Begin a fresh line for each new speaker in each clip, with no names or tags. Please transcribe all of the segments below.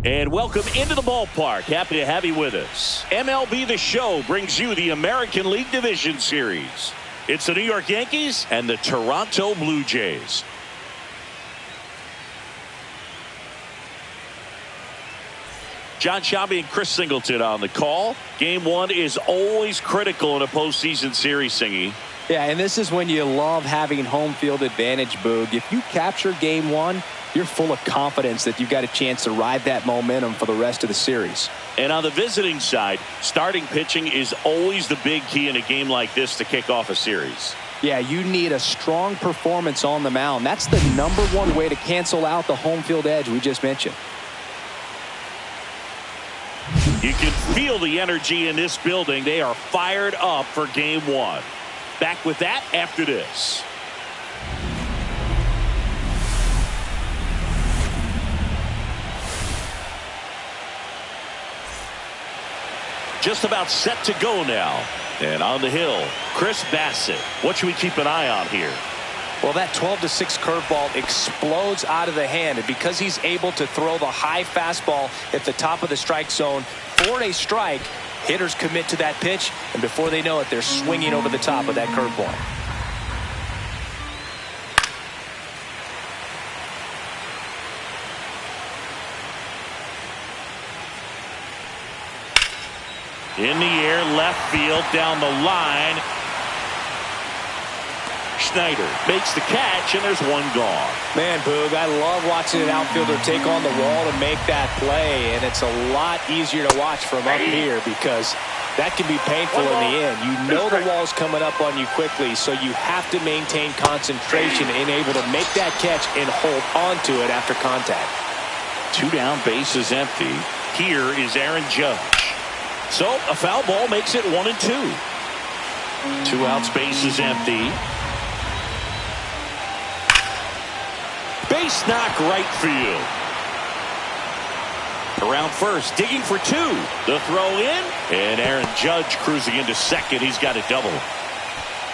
And welcome into the ballpark. Happy to have you with us. MLB The Show brings you the American League Division Series. It's the New York Yankees and the Toronto Blue Jays. John Sciambi and Chris Singleton on the call. Game one is always critical in a postseason series, Singy.
Yeah, and this is when you love having home field advantage, Boog. If you capture game one, you're full of confidence that you've got a chance to ride that momentum for the rest of the series.
And on the visiting side, starting pitching is always the big key in a game like this to kick off a series.
Yeah, you need a strong performance on the mound. That's the #1 way to cancel out the home field edge we just mentioned.
You can feel the energy in this building. They are fired up for game one. Back with that after this. Just about set to go now. And on the hill, Chris Bassett. What should we keep an eye on here?
Well, that 12-6 curveball explodes out of the hand. And because he's able to throw the high fastball at the top of the strike zone for a strike, hitters commit to that pitch, and before they know it, they're swinging over the top of that curveball.
In the air, left field, down the line. Schneider makes the catch, and there's one gone.
Man, Boog, I love watching an outfielder take on the wall to make that play, and it's a lot easier to watch from up here because that can be painful in the end. You know the wall's coming up on you quickly, so you have to maintain concentration and able to make that catch and hold onto it after contact.
2 down, bases empty. Here is Aaron Judge. So a foul ball makes it 1-2. 2 outs, bases empty. Base knock right field. Around first, digging for 2. The throw in, and Aaron Judge cruising into second. He's got a double.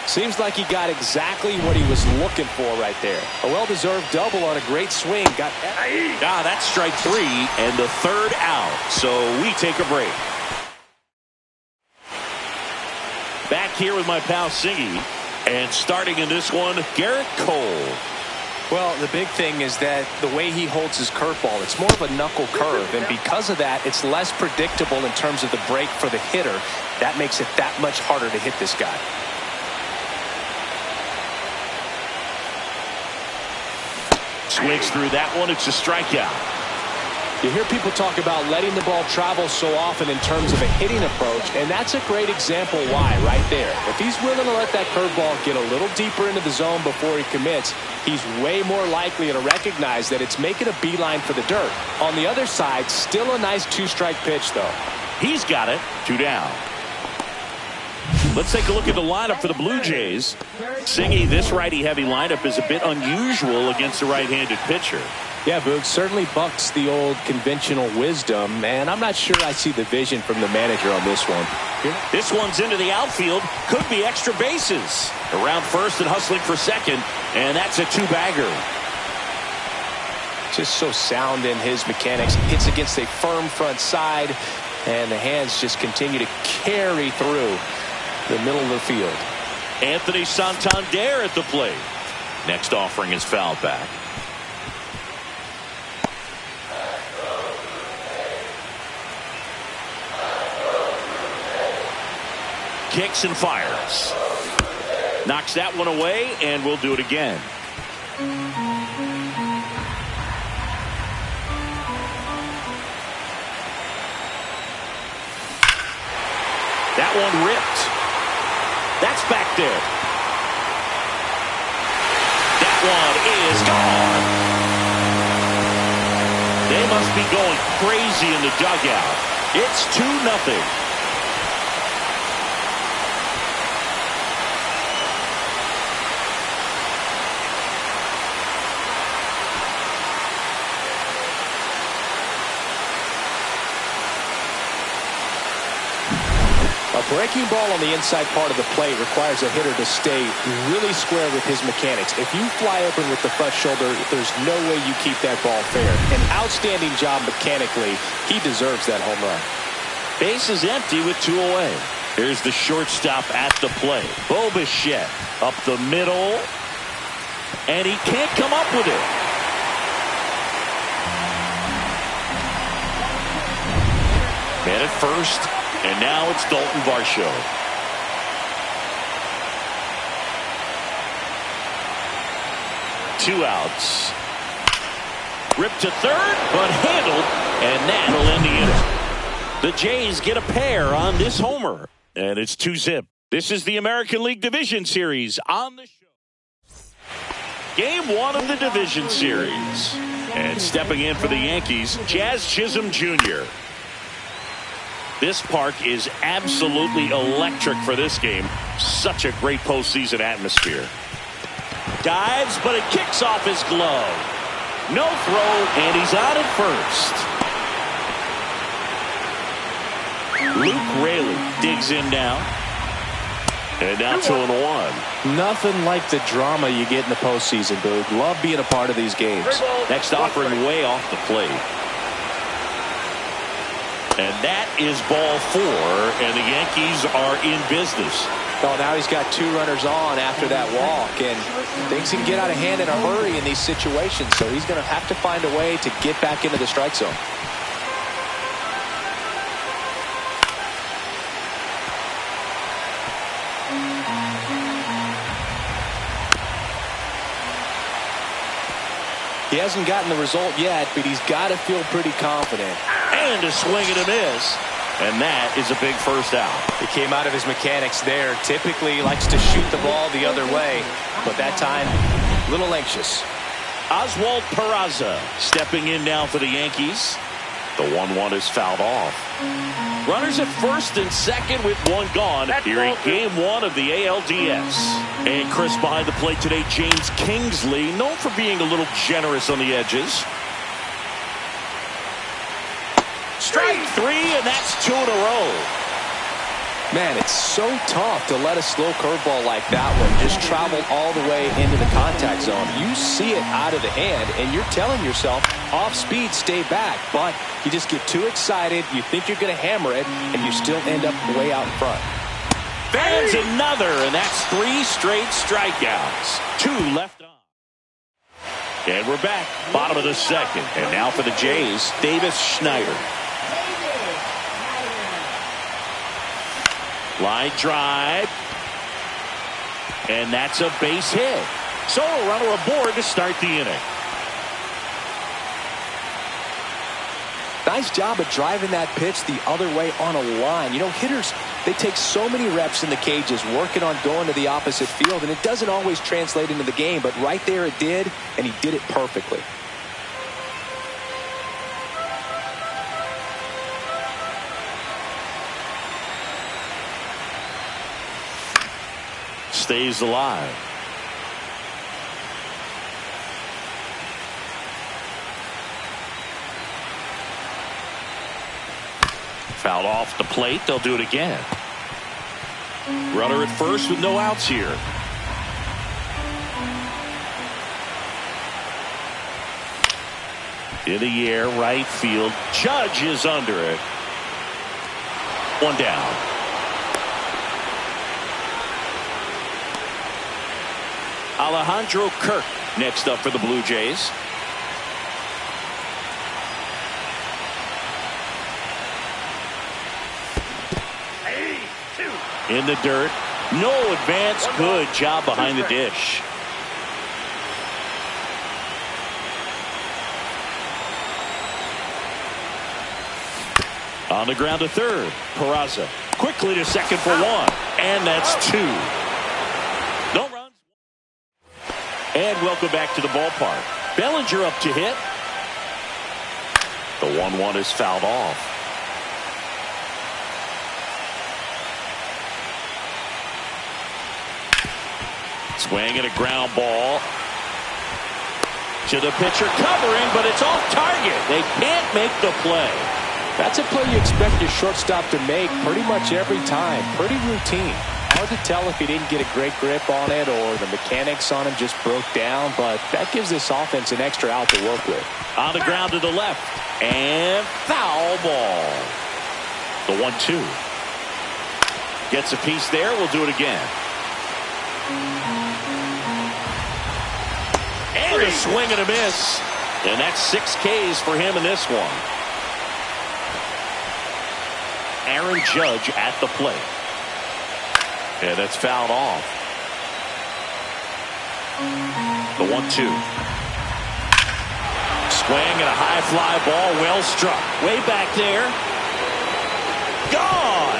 Seems like he got exactly what he was looking for right there. A well-deserved double on a great swing.
That's strike 3 and the 3rd out. So we take a break. Back here with my pal Singy, and starting in this one, Garrett Cole.
Well, the big thing is that the way he holds his curveball, it's more of a knuckle curve, and because of that, it's less predictable in terms of the break for the hitter. That makes it that much harder to hit this guy.
Swings through that one. It's a strikeout.
You hear people talk about letting the ball travel so often in terms of a hitting approach, and that's a great example why right there. If he's willing to let that curveball get a little deeper into the zone before he commits, he's way more likely to recognize that it's making a beeline for the dirt. On the other side, still a nice 2-strike pitch, though.
He's got it. 2 down. Let's take a look at the lineup for the Blue Jays. Singy, this righty-heavy lineup is a bit unusual against a right-handed pitcher.
Yeah, Boog, certainly bucks the old conventional wisdom, and I'm not sure I see the vision from the manager on this one.
This one's into the outfield. Could be extra bases. Around first and hustling for second, and that's a 2-bagger.
Just so sound in his mechanics. Hits against a firm front side, and the hands just continue to carry through the middle of the field.
Anthony Santander at the plate. Next offering is foul back. Kicks and fires. Knocks that one away, and we'll do it again. That one ripped. That's back there. That one is gone. They must be going crazy in the dugout. It's 2-0.
A breaking ball on the inside part of the plate requires a hitter to stay really square with his mechanics. If you fly open with the front shoulder, there's no way you keep that ball fair. An outstanding job mechanically. He deserves that home run.
Base is empty with 2 away. Here's the shortstop at the plate. Bo Bichette up the middle. And he can't come up with it. Man at first. And now it's Dalton Varsho. Two outs. Ripped to third, but handled, and that'll end the inning. The Jays get a pair on this homer, and it's 2-zip. This is the American League Division Series on the show. Game 1 of the Division Series. And stepping in for the Yankees, Jazz Chisholm Jr. This park is absolutely electric for this game. Such a great postseason atmosphere. Dives, but it kicks off his glove. No throw, and he's out at first. Luke Raley digs in now. And now 2-1.
Nothing like the drama you get in the postseason, Boog. Love being a part of these games.
Next offering way off the plate. And that is ball 4, and the Yankees are in business.
Well, now he's got 2 runners on after that walk, and things can get out of hand in a hurry in these situations, so he's going to have to find a way to get back into the strike zone. He hasn't gotten the result yet, but he's got to feel pretty confident.
And a swing and a miss. And that is a big first out.
He came out of his mechanics there. Typically likes to shoot the ball the other way, but that time, a little anxious.
Oswald Peraza stepping in now for the Yankees. The 1-1 is fouled off. Runners at first and second with 1 gone here in Game 1 of the ALDS. And Chris behind the plate today, James Kingsley, known for being a little generous on the edges. Strike 3, and that's 2 in a row.
Man, it's so tough to let a slow curveball like that one just travel all the way into the contact zone. You see it out of the hand, and you're telling yourself, off speed, stay back. But you just get too excited, you think you're going to hammer it, and you still end up way out in front.
Fans another, and that's 3 straight strikeouts. 2 left on. And we're back, bottom of the second. And now for the Jays, Davis Schneider. Line drive. And that's a base hit. So a runner aboard to start the inning.
Nice job of driving that pitch the other way on a line. You know, hitters, they take so many reps in the cages working on going to the opposite field, and it doesn't always translate into the game, but right there it did, and he did it perfectly.
Stays alive. Fouled off the plate. They'll do it again. Runner at first with no outs here. In the air, right field. Judge is under it. 1 down. Alejandro Kirk next up for the Blue Jays. In the dirt. No advance. Good job behind the dish. On the ground to third. Peraza quickly to second for 1. And that's 2. No runs. And welcome back to the ballpark. Bellinger up to hit. The 1-1 is fouled off. Swing and a ground ball to the pitcher, covering, but it's off target. They can't make the play.
That's a play you expect your shortstop to make pretty much every time. Pretty routine. Hard to tell if he didn't get a great grip on it or the mechanics on him just broke down, but that gives this offense an extra out to work with.
On the ground to the left. And foul ball. The 1-2. Gets a piece there. We'll do it again. And a swing and a miss. And that's 6 Ks for him in this one. Aaron Judge at the plate. And that's fouled off. The 1-2. Swing and a high fly ball, well struck. Way back there. Gone.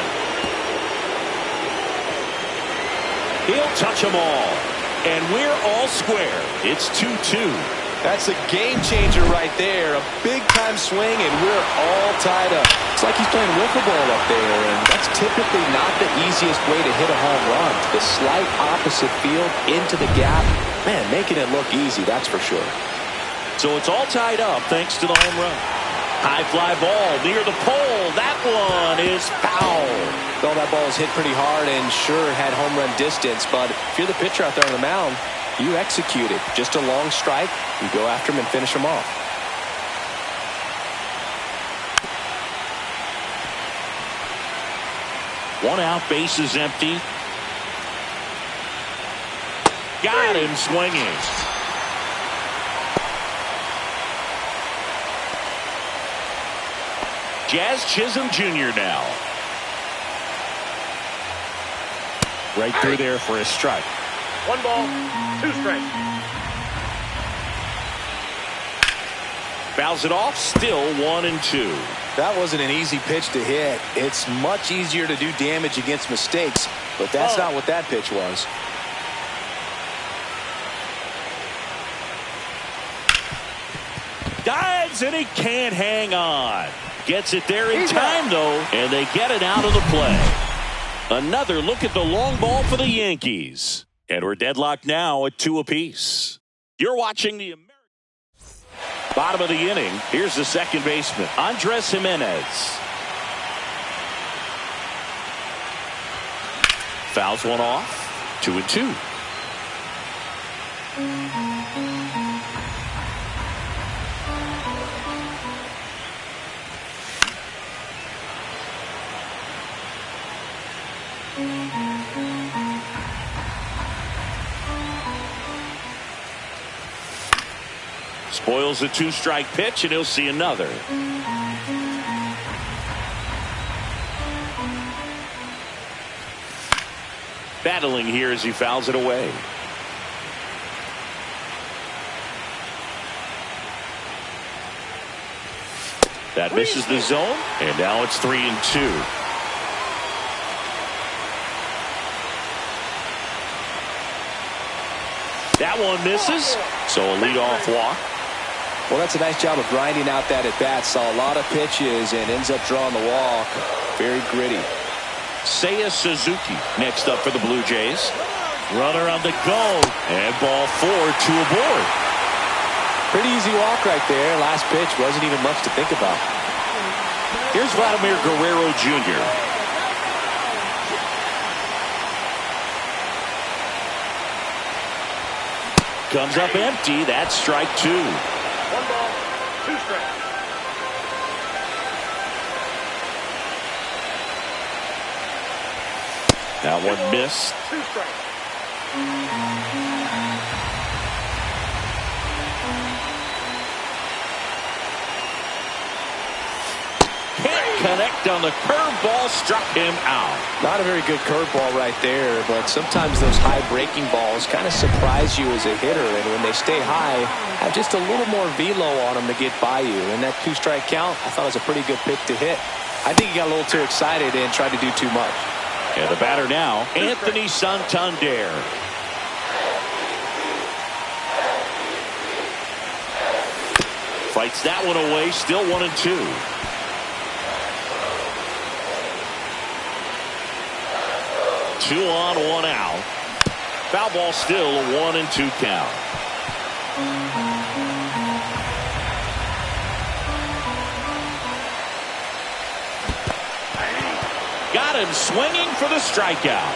He'll touch them all. And we're all square. It's 2-2.
That's a game changer right there. A big-time swing, and we're all tied up.
It's like he's playing wiffle ball up there, and that's typically not the easiest way to hit a home run. The slight opposite field into the gap. Man, making it look easy, that's for sure.
So it's all tied up thanks to the home run. High fly ball near the pole. That one is foul.
Well, that ball was hit pretty hard and sure had home run distance, but if you're the pitcher out there on the mound, you execute it. Just a long strike. You go after him and finish him off.
One out, base is empty. Got him swinging. Jazz Chisholm Jr. now. Right through there for a strike.
1 ball, 2 strikes.
Fouls it off, still 1-2.
That wasn't an easy pitch to hit. It's much easier to do damage against mistakes, but that's not what that pitch was.
Dives and he can't hang on. Gets it there in time though, and they get it out of the play. Another look at the long ball for the Yankees. And we're deadlocked now at 2 apiece. You're watching the bottom of the inning. Here's the second baseman, Andres Jimenez. Fouls one off. 2-2. Spoils a 2-strike pitch, and he'll see another. Battling here as he fouls it away. That misses the zone, and now it's 3-2. That one misses, so a leadoff walk.
Well, that's a nice job of grinding out that at-bat. Saw a lot of pitches and ends up drawing the walk. Very gritty.
Seiya Suzuki next up for the Blue Jays. Runner on the go, and ball 4, 2 aboard.
Pretty easy walk right there. Last pitch wasn't even much to think about.
Here's Vladimir Guerrero Jr. Comes up empty. That's strike 2.
1 ball, 2 strikes.
That one missed.
2 strikes.
Can't connect on the curveball, struck him out.
Not a very good curveball right there, but sometimes those high breaking balls kind of surprise you as a hitter, and when they stay high, have just a little more velo on them to get by you. And that 2-strike count, I thought was a pretty good pitch to hit. I think he got a little too excited and tried to do too much.
And the batter now, Anthony Santander. Fights that one away, still 1-2. Two on, 1 out. Foul ball, still a 1-2 count. got him swinging for the strikeout.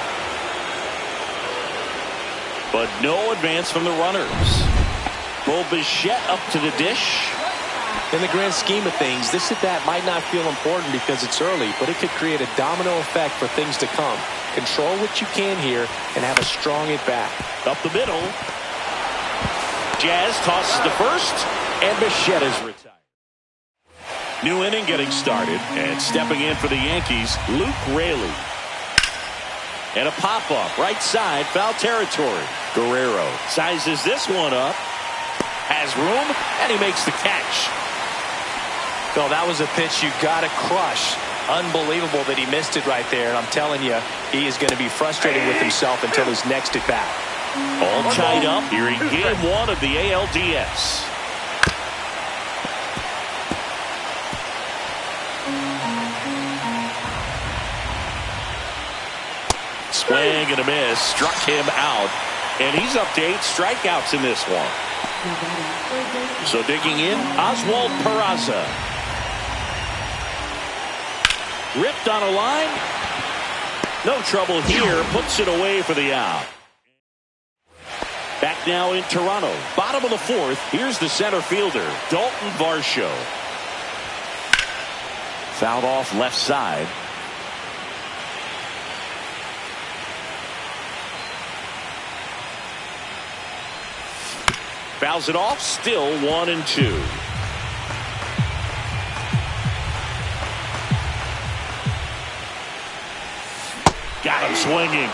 But no advance from the runners. Bo Bichette up to the dish.
In the grand scheme of things, this at-bat might not feel important because it's early, but it could create a domino effect for things to come. Control what you can here and have a strong at-bat.
Up the middle. Jazz tosses to first, and Bichette is retired. New inning getting started, and stepping in for the Yankees, Luke Raley. And a pop-up, right side, foul territory. Guerrero sizes this one up, has room, and he makes the catch.
Phil, that was a pitch you got to crush. Unbelievable that he missed it right there, and I'm telling you, he is going to be frustrated with himself until his next at-bat.
All tied up here in Game 1 of the ALDS. Swing and a miss, struck him out, and he's up to 8 strikeouts in this one. So digging in, Oswald Peraza. Ripped on a line. No trouble here, puts it away for the out. Back now in Toronto, bottom of the 4th. Here's the center fielder, Dalton Varsho. Fouled off left side. Fouls it off, still 1-2. Got him swinging.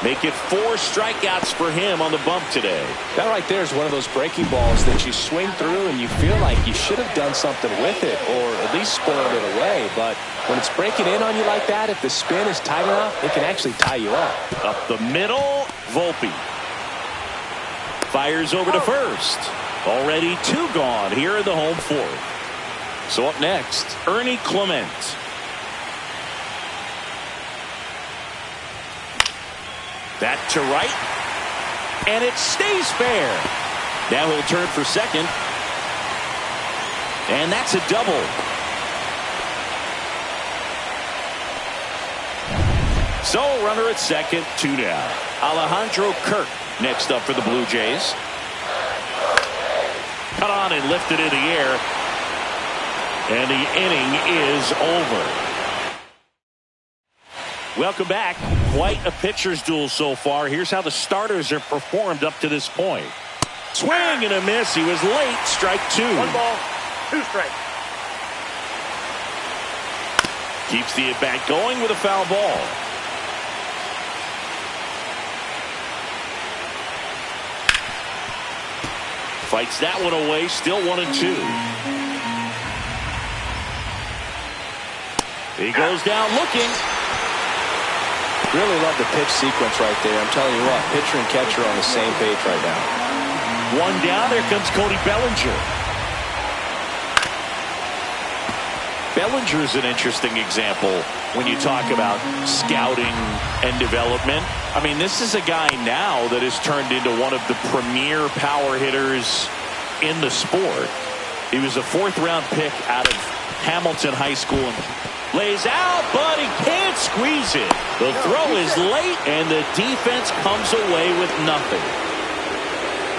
Make it 4 strikeouts for him on the bump today.
That right there is one of those breaking balls that you swing through and you feel like you should have done something with it or at least spoiled it away. But when it's breaking in on you like that, if the spin is tight enough, it can actually tie you up.
Up the middle, Volpe. Fires over to first. Already 2 gone here in the home 4th. So up next, Ernie Clement. That to right. And it stays fair. Now he'll turn for second. And that's a double. So runner at second, 2 down. Alejandro Kirk next up for the Blue Jays. Cut on and lifted in the air. And the inning is over. Welcome back. Quite a pitcher's duel so far. Here's how the starters have performed up to this point. Swing and a miss. He was late. Strike 2.
1 ball, 2 strikes.
Keeps the at-bat going with a foul ball. Fights that one away. Still 1-2. He goes down looking.
Really love the pitch sequence right there. I'm telling you what, pitcher and catcher on the same page right now.
1 down. There comes Cody Bellinger. Bellinger's an interesting example when you talk about scouting and development. I mean, this is a guy now that has turned into one of the premier power hitters in the sport. He was a 4th-round pick out of Hamilton High School. And lays out, but he can't squeeze it. The throw is late, and the defense comes away with nothing.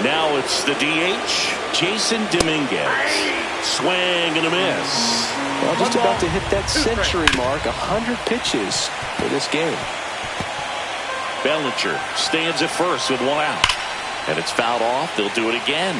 Now it's the DH, Jason Dominguez. Swing and a miss.
Well, just about to hit that century mark, 100 pitches for this game.
Bellinger stands at first with 1 out. And it's fouled off. They'll do it again.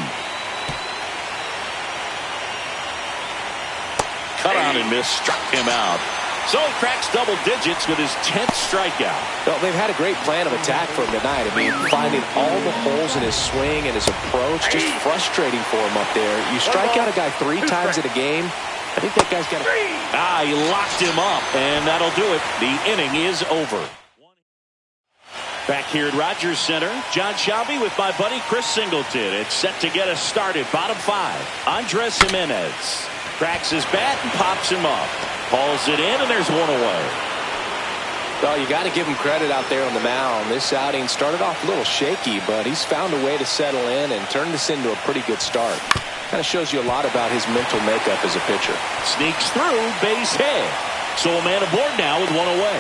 Cut on and miss, struck him out. So he cracks double digits with his 10th strikeout.
Well, they've had a great plan of attack for him tonight. I mean, finding all the holes in his swing and his approach, just frustrating for him up there. You strike out a guy 3 times in a game, I think that guy's got
he locked him up, and that'll do it. The inning is over. Back here at Rogers Center, John Shelby with my buddy Chris Singleton. It's set to get us started. Bottom 5, Andres Jimenez. Cracks his bat and pops him up. Hauls it in, and there's 1 away.
Well, you got to give him credit out there on the mound. This outing started off a little shaky, but he's found a way to settle in and turn this into a pretty good start. Kind of shows you a lot about his mental makeup as a pitcher.
Sneaks through, base hit. So a man aboard now with 1 away.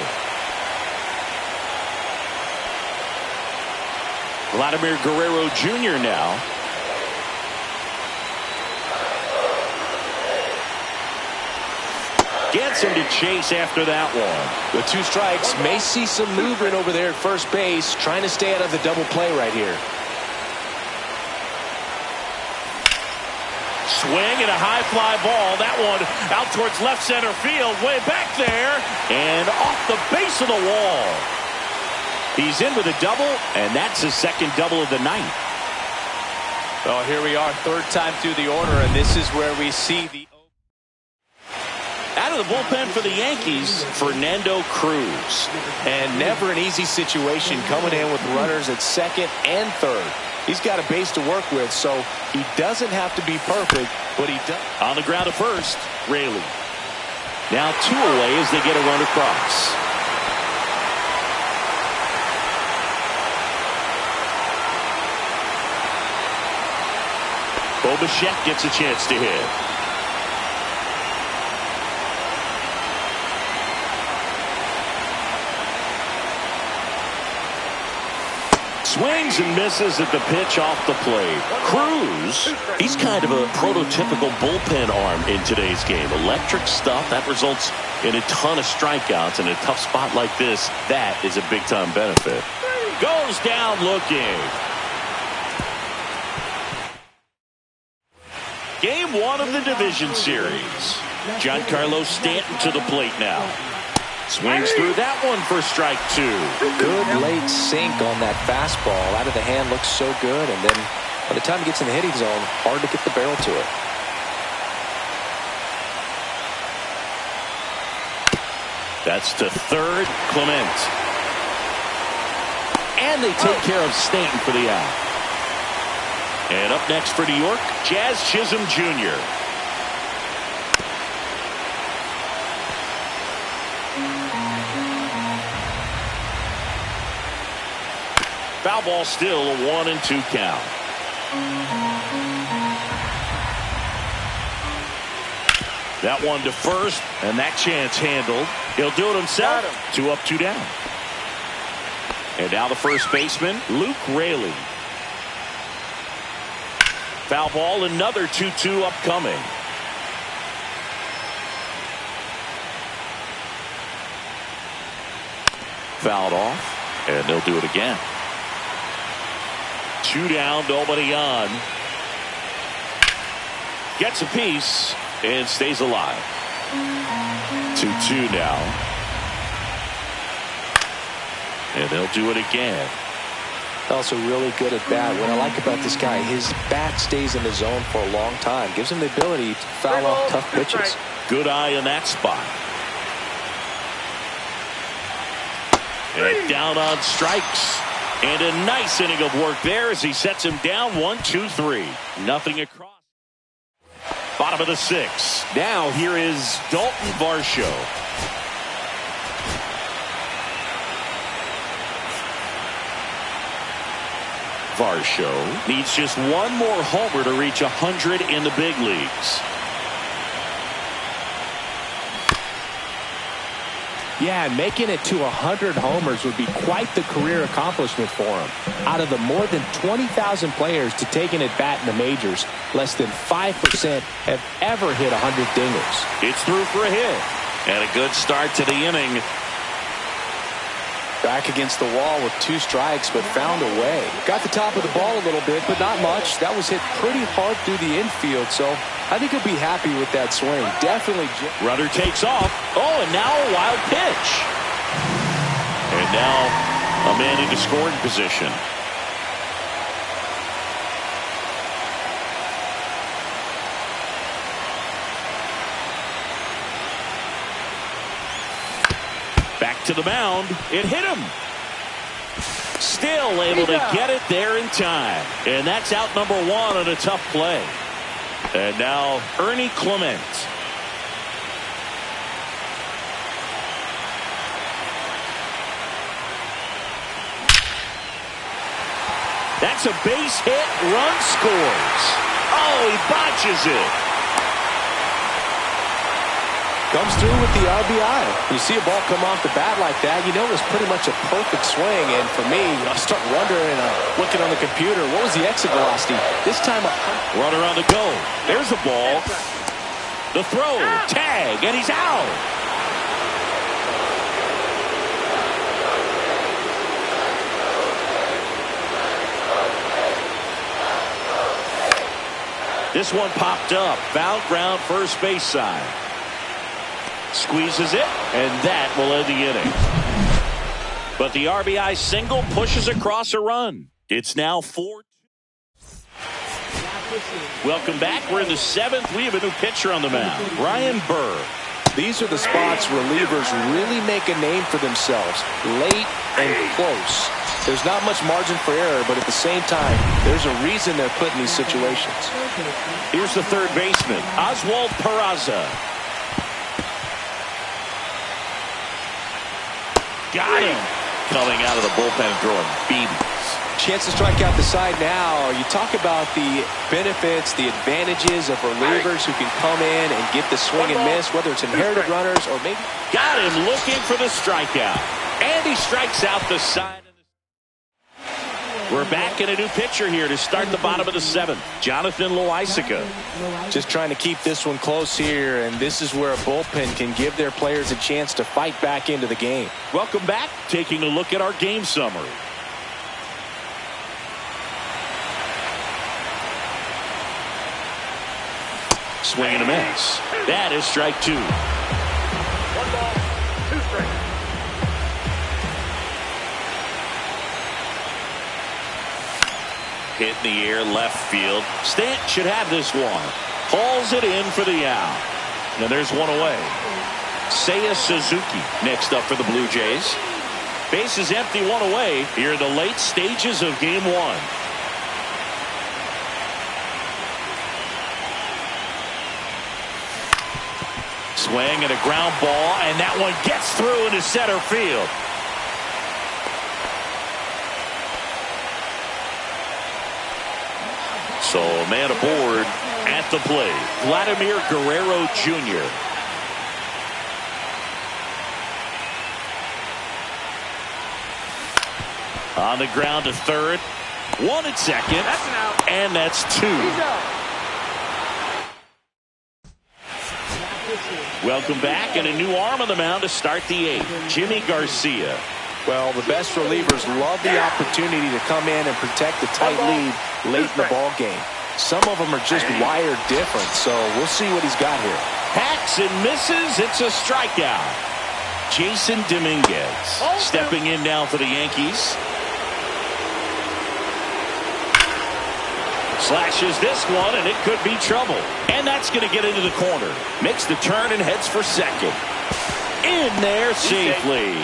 Vladimir Guerrero Jr. now. Gets him to chase after that one.
With 2 strikes, may see some movement over there at first base, trying to stay out of the double play right here.
Swing and a high fly ball. That one out towards left center field. Way back there. And off the base of the wall. He's in with a double, and that's his second double of the night.
Well, here we are, 3rd time through the order, and this is where we see the...
Out of the bullpen for the Yankees, Fernando Cruz.
And never an easy situation coming in with runners at 2nd and 3rd. He's got a base to work with, so he doesn't have to be perfect, but he does.
On the ground at first, Raley. Now 2 away as they get a run across. Bichette gets a chance to hit. Swings and misses at the pitch off the plate. Cruz, he's kind of a prototypical bullpen arm in today's game. Electric stuff that results in a ton of strikeouts. In a tough spot like this, that is a big-time benefit. Goes down looking. Game 1 of the division series. Giancarlo Stanton to the plate now. Swings through that one for strike 2.
Good late sink on that fastball. Out of the hand looks so good, and then by the time he gets in the hitting zone, hard to get the barrel to it.
That's to 3rd, Clement. And they take care of Stanton for the out. And up next for New York, Jazz Chisholm Jr. Foul ball, still a 1-2 count. That one to first, and that chance handled. He'll do it himself. 2 up, 2 down. And now the first baseman, Luke Raley. Foul ball, another 2-2 upcoming. Fouled off, and they'll do it again. 2 down, nobody on. Gets a piece and stays alive. 2-2 now. And they'll do it again.
Also really good at bat. What I like about this guy, his bat stays in the zone for a long time. Gives him the ability to foul off tough pitches.
Good eye in that spot. And down on strikes. And a nice inning of work there as he sets him down 1-2-3. Nothing across. Bottom of the 6th. Now here is Dalton Varsho. Varsho needs just one more homer to reach 100 in the big leagues.
Yeah, and making it to 100 homers would be quite the career accomplishment for him. Out of the more than 20,000 players to take an at-bat in the majors, less than 5% have ever hit 100 dingers.
It's through for a hit. And a good start to the inning.
Back against the wall with 2 strikes, but found a way. Got the top of the ball a little bit, but not much. That was hit pretty hard through the infield, so I think he'll be happy with that swing. Definitely.
Runner takes off. Oh, and now a wild pitch. And now a man into scoring position. Back to the mound. It hit him. Still able to get it there in time. And that's out number 1 on a tough play. And now Ernie Clement. That's a base hit. Run scores. Oh, he botches it.
Comes through with the RBI. You see a ball come off the bat like that, you know it's pretty much a perfect swing. And for me, I start wondering, looking on the computer, what was the exit velocity? This time,
runner on the go. There's a ball. The throw, tag, and he's out. This one popped up. Foul ground, first base side. Squeezes it, and that will end the inning. But the RBI single pushes across a run. It's now 4-2. Welcome back. We're in the seventh. We have a new pitcher on the mound, Brian Burr.
These are the spots relievers really make a name for themselves, late and close. There's not much margin for error, but at the same time, there's a reason they're put in these situations.
Here's the third baseman, Oswald Peraza. Got him. Coming out of the bullpen and throwing BBs.
Chance to strike out the side now. You talk about the benefits, the advantages of relievers who can come in and get the swing and miss, whether it's inherited runners or maybe.
Got him looking for the strikeout. And he strikes out the side. We're back in a new pitcher here to start the bottom of the seventh. Jonathan Loaisiga.
Just trying to keep this one close here, and this is where a bullpen can give their players a chance to fight back into the game.
Welcome back. Taking a look at our game summary. Swing and a miss. That is strike two.
1 ball, 2 strikes.
Hit in the air, left field. Stant should have this one. Hauls it in for the out. And there's one away. Seiya Suzuki next up for the Blue Jays. Base is empty, one away here in the late stages of game one. Swing and a ground ball, and that one gets through into center field. So man aboard at the plate, Vladimir Guerrero Jr. On the ground to third. One at second.
That's an out.
And that's two. Welcome back, and a new arm on the mound to start the eighth, Jimmy Garcia.
Well, the best relievers love the opportunity to come in and protect the tight lead late in the ball game. Some of them are just wired different, so we'll see what he's got here.
Hacks and misses. It's a strikeout. Jason Dominguez stepping in now for the Yankees. Slashes this one, and it could be trouble. And that's going to get into the corner. Makes the turn and heads for second. In there safely.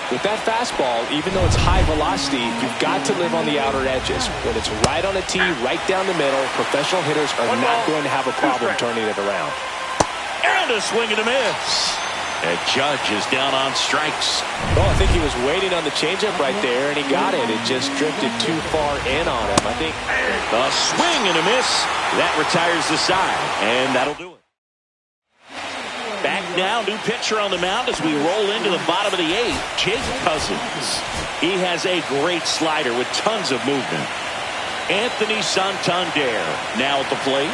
With that fastball, even though it's high velocity, you've got to live on the outer edges. When it's right on a tee, right down the middle, professional hitters are not going to have a problem turning it around.
And a swing and a miss. And Judge is down on strikes.
Well, I think he was waiting on the changeup right there, and he got it. It just drifted too far in on him. I think
a swing and a miss. That retires the side, and that'll do it. Back now, new pitcher on the mound as we roll into the bottom of the eighth, Jake Cousins. He has a great slider with tons of movement. Anthony Santander now at the plate.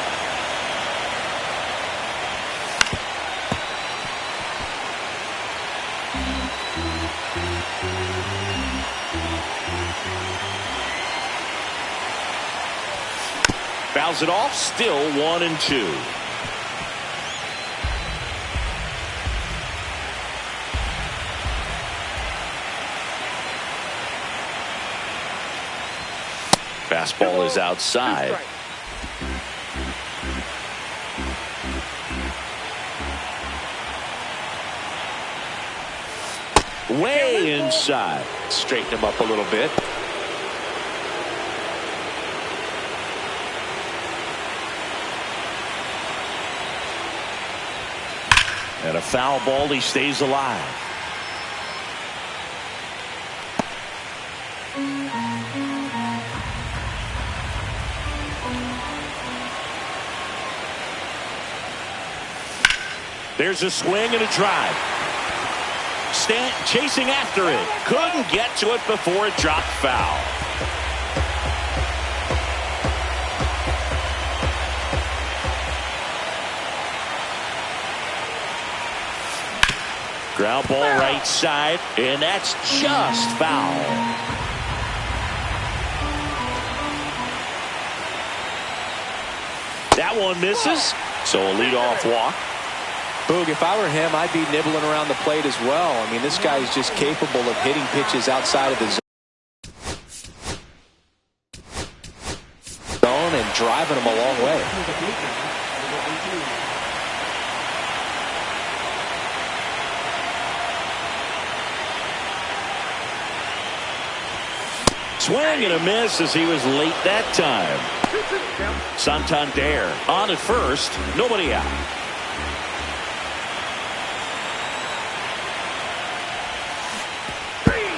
Fouls it off, still 1-2. Fastball is outside. Way inside.
straighten him up a little bit.
And a foul ball, he stays alive. There's a swing and a drive. Chasing after it. Couldn't get to it before it dropped foul. Ground ball right side, and that's just foul. That one misses, so a leadoff walk.
Boog, if I were him, I'd be nibbling around the plate as well. I mean, this guy is just capable of hitting pitches outside of the zone and driving them a long way.
Swing and a miss as he was late that time. Santander on at first, nobody out.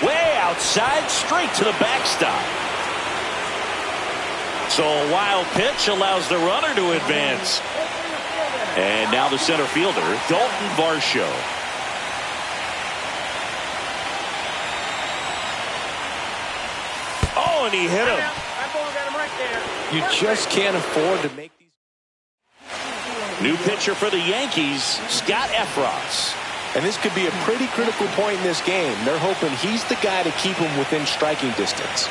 Way outside, straight to the backstop. So a wild pitch allows the runner to advance. And now the center fielder, Dalton Varsho. Oh, and he hit him.
You just can't afford to make these.
New pitcher for the Yankees, Scott Efros.
And this could be a pretty critical point in this game. They're hoping he's the guy to keep them within striking distance.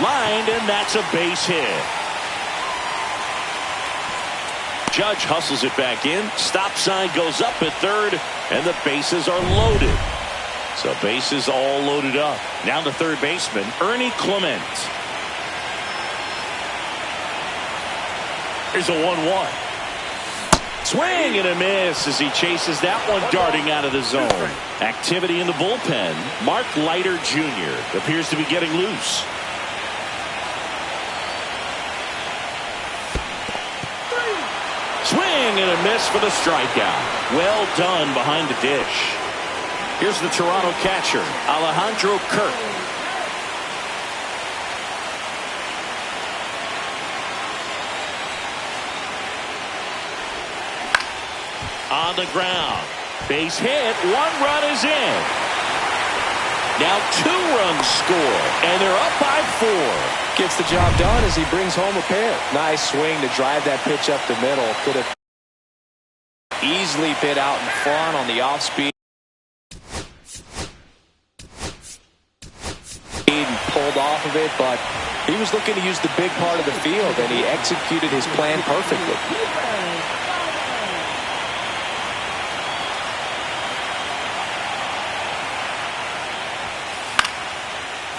Lined, and that's a base hit. Judge hustles it back in. Stop sign goes up at third, and the bases are loaded. So bases all loaded up. Now the third baseman, Ernie Clement. Here's a 1-1. Swing and a miss as he chases that one darting out of the zone. Activity in the bullpen. Mark Leiter Jr. appears to be getting loose. Swing and a miss for the strikeout. Well done behind the dish. Here's the Toronto catcher, Alejandro Kirk. On the ground. Base hit. 1 run is in. Now 2 runs score, and they're up by 4.
Gets the job done as he brings home a pair. Nice swing to drive that pitch up the middle. Could have easily bit out in front on the off speed. And pulled off of it, but he was looking to use the big part of the field, and he executed his plan perfectly.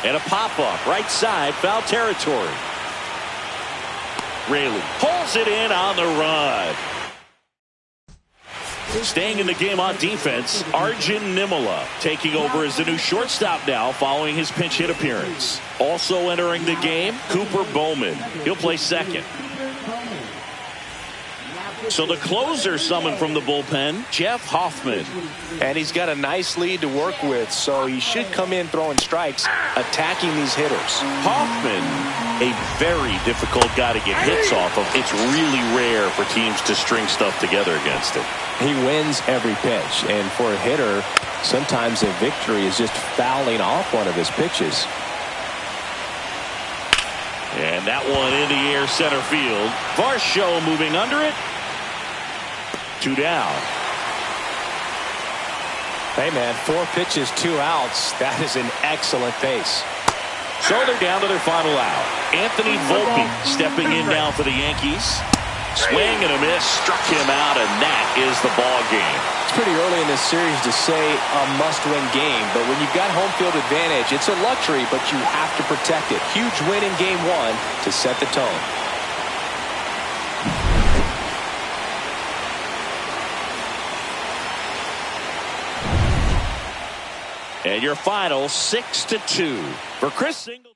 And a pop-up, right side, foul territory. Raley pulls it in on the run. Staying in the game on defense, Arjun Nimala taking over as the new shortstop now following his pinch hit appearance. Also entering the game, Cooper Bowman. He'll play second. So the closer summoned from the bullpen, Jeff Hoffman.
And he's got a nice lead to work with, so he should come in throwing strikes, attacking these hitters.
Hoffman, a very difficult guy to get hits off of. It's really rare for teams to string stuff together against him.
He wins every pitch, and for a hitter, sometimes a victory is just fouling off one of his pitches.
And that one in the air center field. Varsho moving under it. 2 down.
Hey, man, 4 pitches, 2 outs. That is an excellent pace.
So they're down to their final out. Anthony Volpe stepping in now for the Yankees. Swing and a miss, struck him out, and that is the ball game.
It's pretty early in this series to say a must-win game, but when you've got home field advantage, it's a luxury, but you have to protect it. Huge win in game 1 to set the tone.
And your final 6-2 for Chris Singleton.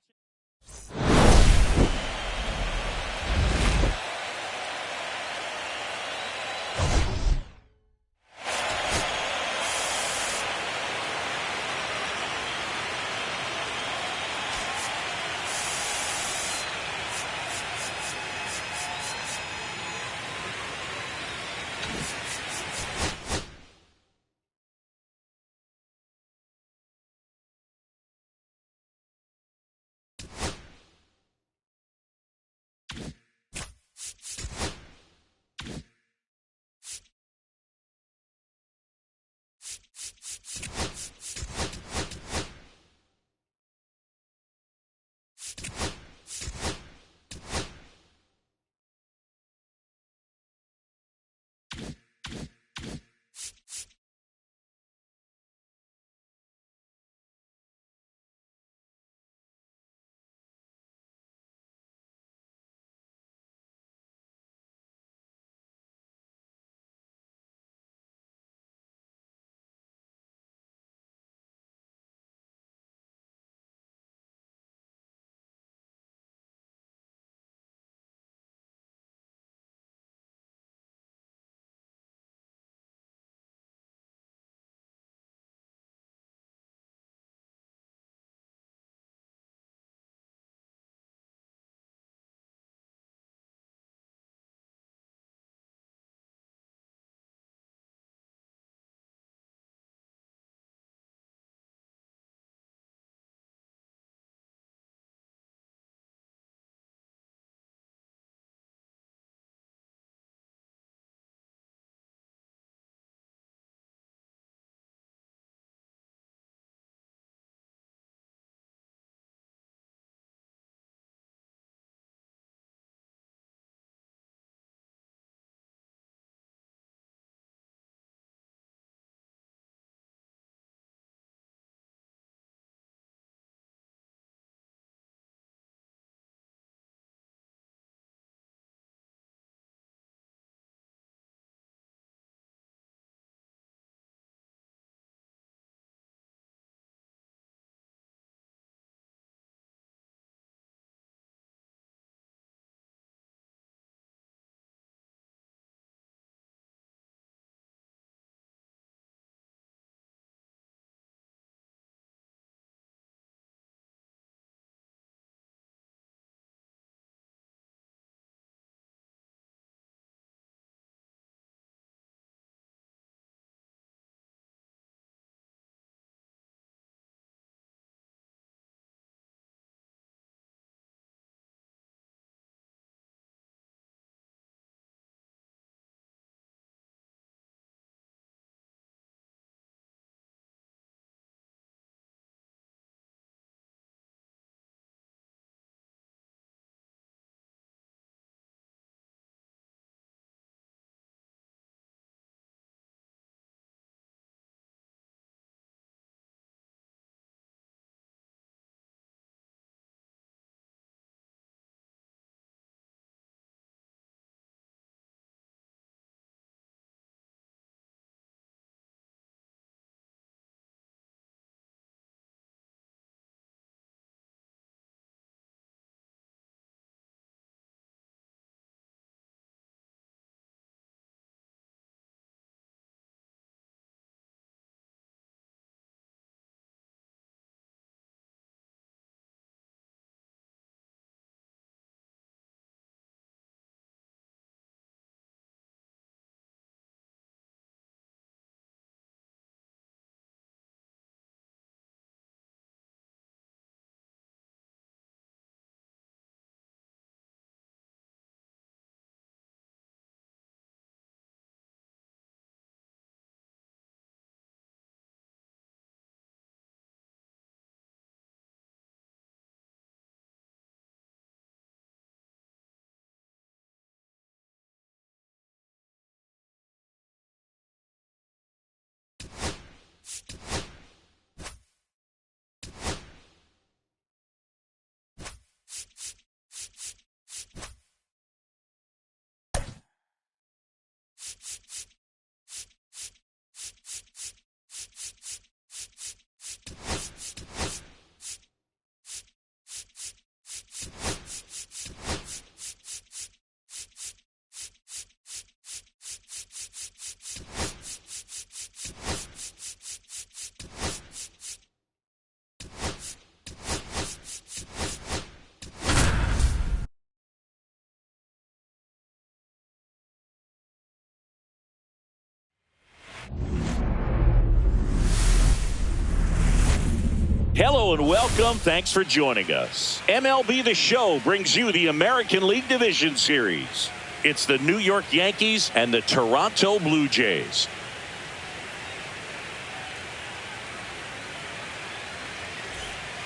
Hello and welcome. Thanks for joining us. MLB The Show brings you the American League Division Series. It's the New York Yankees and the Toronto Blue Jays.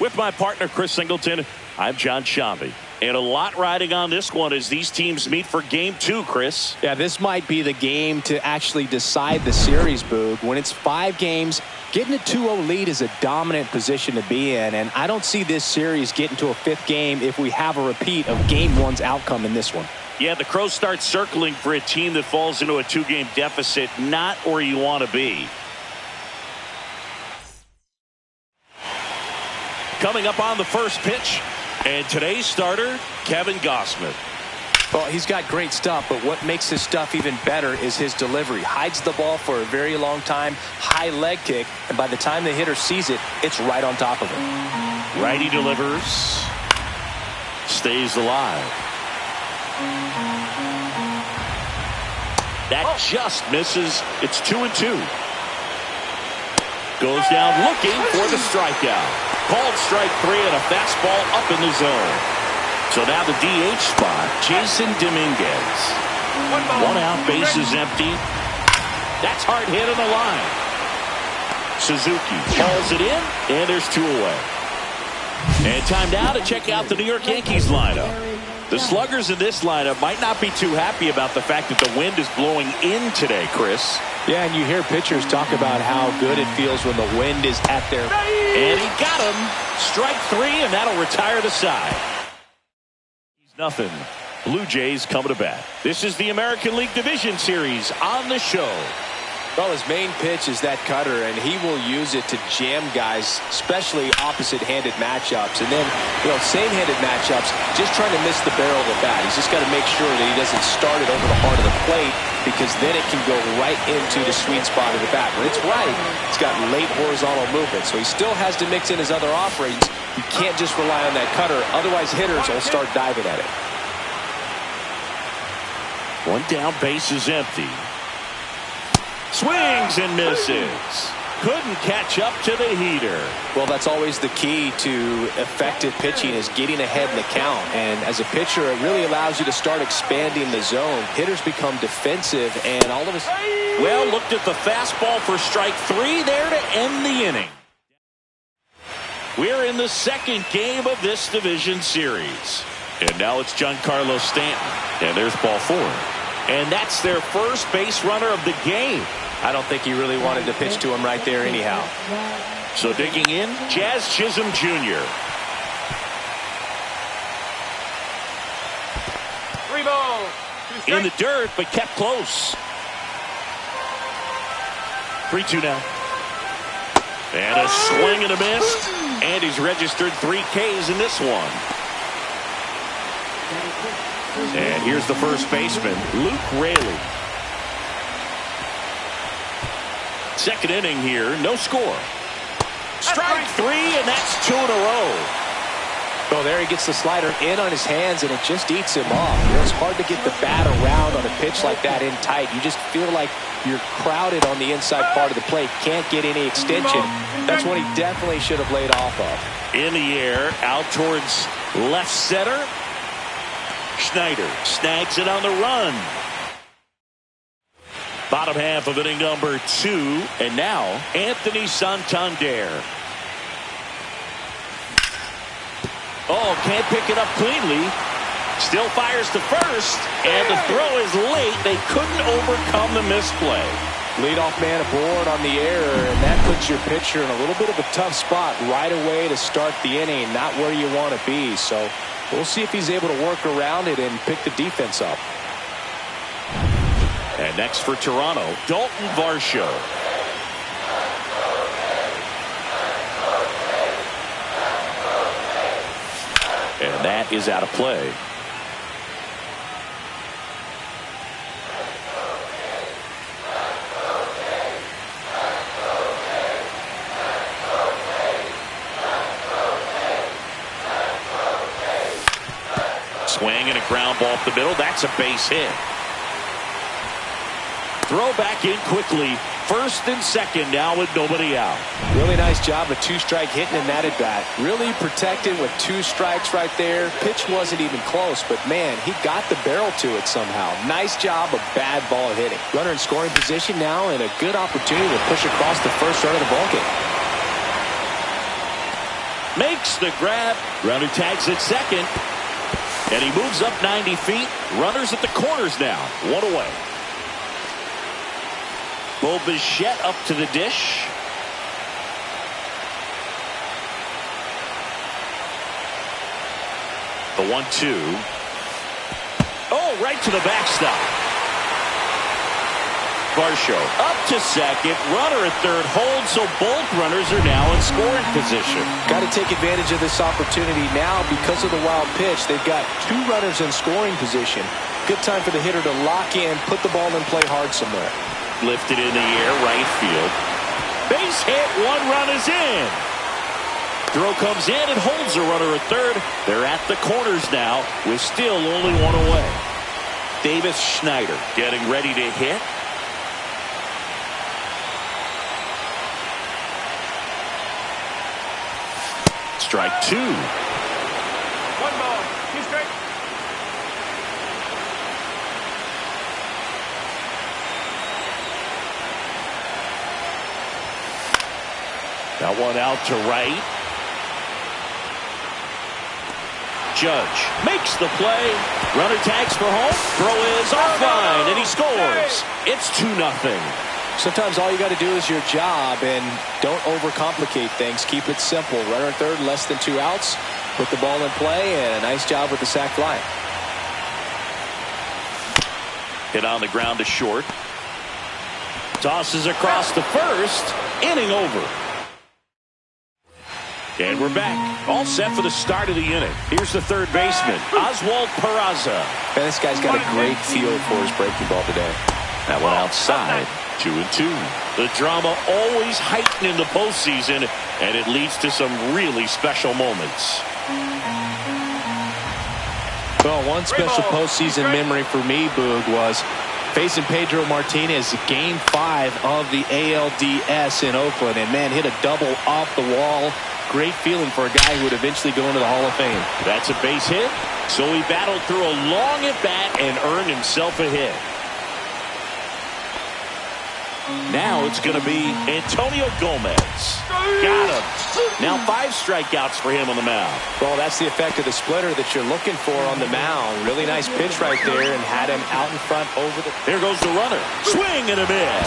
With my partner, Chris Singleton, I'm John Shambi. And a lot riding on this one as these teams meet for Game 2, Chris.
Yeah, this might be the game to actually decide the series, Boog. When it's 5 games, getting a 2-0 lead is a dominant position to be in. And I don't see this series getting to a 5th game if we have a repeat of Game 1's outcome in this one.
Yeah, the Crows start circling for a team that falls into a 2-game deficit, not where you want to be. Coming up on the first pitch, and today's starter, Kevin Gausman.
Well, he's got great stuff, but what makes his stuff even better is his delivery. Hides the ball for a very long time, high leg kick, and by the time the hitter sees it, it's right on top of him.
Righty delivers, stays alive. That just misses. It's 2-2. Goes down looking for the strikeout. Called strike 3 and a fastball up in the zone. So now the DH spot, Jason Dominguez. 1 out, bases empty. That's hard hit on the line. Suzuki hauls it in, and there's 2 away. And time now to check out the New York Yankees lineup. The sluggers in this lineup might not be too happy about the fact that the wind is blowing in today, Chris.
Yeah, and you hear pitchers talk about how good it feels when the wind is at their...
And he got him. Strike 3, and that'll retire the side. He's nothing. Blue Jays coming to bat. This is the American League Division Series on the show.
Well, his main pitch is that cutter, and he will use it to jam guys, especially opposite-handed matchups. And then, same-handed matchups, just trying to miss the barrel of the bat. He's just got to make sure that he doesn't start it over the heart of the plate, because then it can go right into the sweet spot of the bat. When it's right, it's got late horizontal movement, so he still has to mix in his other offerings. You can't just rely on that cutter, otherwise hitters will start diving at it.
1 down, base is empty. Swings and misses. Couldn't catch up to the heater.
Well, that's always the key to effective pitching, is getting ahead in the count. And as a pitcher, it really allows you to start expanding the zone. Hitters become defensive, and all of a sudden...
Well, looked at the fastball for strike 3 there to end the inning. We're in the 2nd game of this division series. And now it's Giancarlo Stanton. And there's ball 4. And that's their first base runner of the game.
I don't think he really wanted to pitch to him right there anyhow.
So digging in, Jazz Chisholm Jr.
3 balls. 2 strikes.
In the dirt, but kept close. 3-2 now. And a swing and a miss. And he's registered 3 Ks in this one. And here's the first baseman, Luke Raley. 2nd inning here, no score. Strike 3, and that's 2 in a row.
Oh, there he gets the slider in on his hands, and it just eats him off. It's hard to get the bat around on a pitch like that in tight. You just feel like you're crowded on the inside part of the plate. Can't get any extension. That's what he definitely should have laid off of.
In the air, out towards left center. Schneider snags it on the run. Bottom half of inning number 2. And now, Anthony Santander. Oh, can't pick it up cleanly. Still fires to first. And the throw is late. They couldn't overcome the misplay.
Leadoff man aboard on the error, and that puts your pitcher in a little bit of a tough spot right away to start the inning. Not where you want to be. So we'll see if he's able to work around it and pick the defense up.
And next for Toronto, Dalton Varsho. And that is out of play. Swing and a ground ball up the middle. That's a base hit. Throw back in quickly. First and second now with nobody out.
Really nice job of two-strike hitting in that at-bat. Really protected with 2 strikes right there. Pitch wasn't even close, but man, he got the barrel to it somehow. Nice job of bad ball hitting. Runner in scoring position now and a good opportunity to push across the first run of the ballgame.
Makes the grab. Runner tags at second. And he moves up 90 feet. Runners at the corners now. 1 away. Bo Bichette up to the dish. The 1-2. Oh, right to the backstop. Varsho up to second. Runner at third holds, so both runners are now in scoring position.
Got to take advantage of this opportunity now because of the wild pitch. They've got 2 runners in scoring position. Good time for the hitter to lock in, put the ball in play hard somewhere.
Lifted in the air, right field. Base hit, 1 run is in. Throw comes in and holds the runner at third. They're at the corners now with still only 1 away. Davis Schneider getting ready to hit. Strike 2.
1 ball, 2 strikes.
That one out to right. Judge makes the play. Runner tags for home. Throw is offline, and he scores. It's 2-0.
Sometimes all you got to do is your job and don't overcomplicate things. Keep it simple. Runner at third, less than 2 outs. Put the ball in play, and a nice job with the sac fly.
Hit on the ground to short. Tosses across to first. Inning over. And we're back. All set for the start of the inning. Here's the third baseman, Oswald Peraza.
And this guy's got a great feel for his breaking ball today.
That one outside. 2-2. The drama always heightened in the postseason, and it leads to some really special moments.
Well, one special postseason memory for me, Boog, was facing Pedro Martinez Game 5 of the ALDS in Oakland. And, man, hit a double off the wall. Great feeling for a guy who would eventually go into the Hall of Fame.
That's a base hit. So he battled through a long at-bat and earned himself a hit. Now it's going to be Antonio Gomez. Got him. Now 5 strikeouts for him on the mound.
Well, that's the effect of the splitter that you're looking for on the mound. Really nice pitch right there and had him out in front over the...
There goes the runner. Swing and a miss.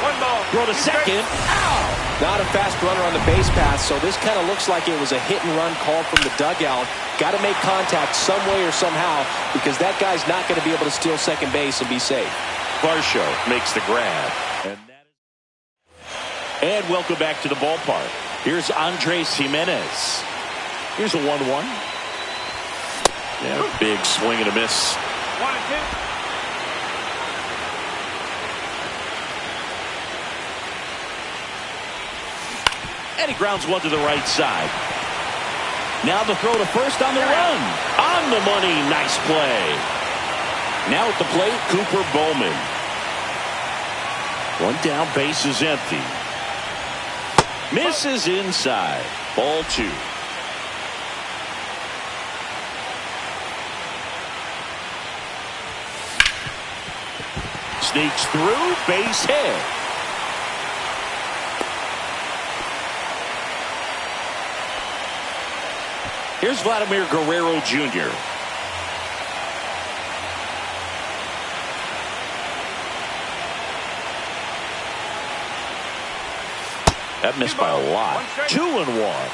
1 ball.
Throw to second. Ow!
Not a fast runner on the base path, so this kind of looks like it was a hit-and-run call from the dugout. Got to make contact some way or somehow because that guy's not going to be able to steal second base and be safe.
Varsho makes the grab. And welcome back to the ballpark. Here's Andres Jimenez. Here's a 1-1. Yeah, big swing and a miss.
1 and 2.
And he grounds one to the right side. Now the throw to first on the run. On the money. Nice play. Now at the plate, Cooper Bowman. 1 down, base is empty. Misses inside. Ball 2. Sneaks through, base hit. Here's Vladimir Guerrero Jr. That missed by a lot. 2-1.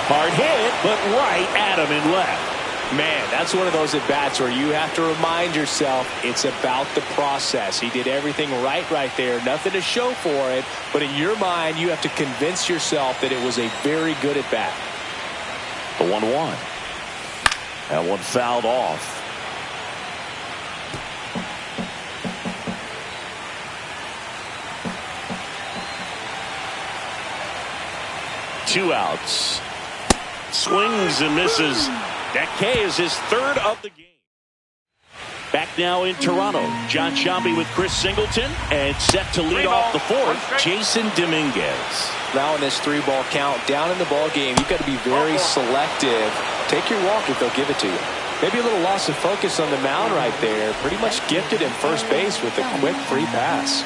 Hard hit, but right at him and left.
Man, that's one of those at-bats where you have to remind yourself it's about the process. He did everything right there. Nothing to show for it. But in your mind, you have to convince yourself that it was a very good at-bat.
The 1-1. That one fouled off. 2 outs. Swings and misses. That K is his 3rd of the game. Back now in Toronto, John Sciambi with Chris Singleton, and set to lead off the 4th, Jason Dominguez.
Now in this 3-ball count, down in the ball game, you've got to be very selective. Take your walk if they'll give it to you. Maybe a little loss of focus on the mound right there. Pretty much gifted in first base with a quick free pass.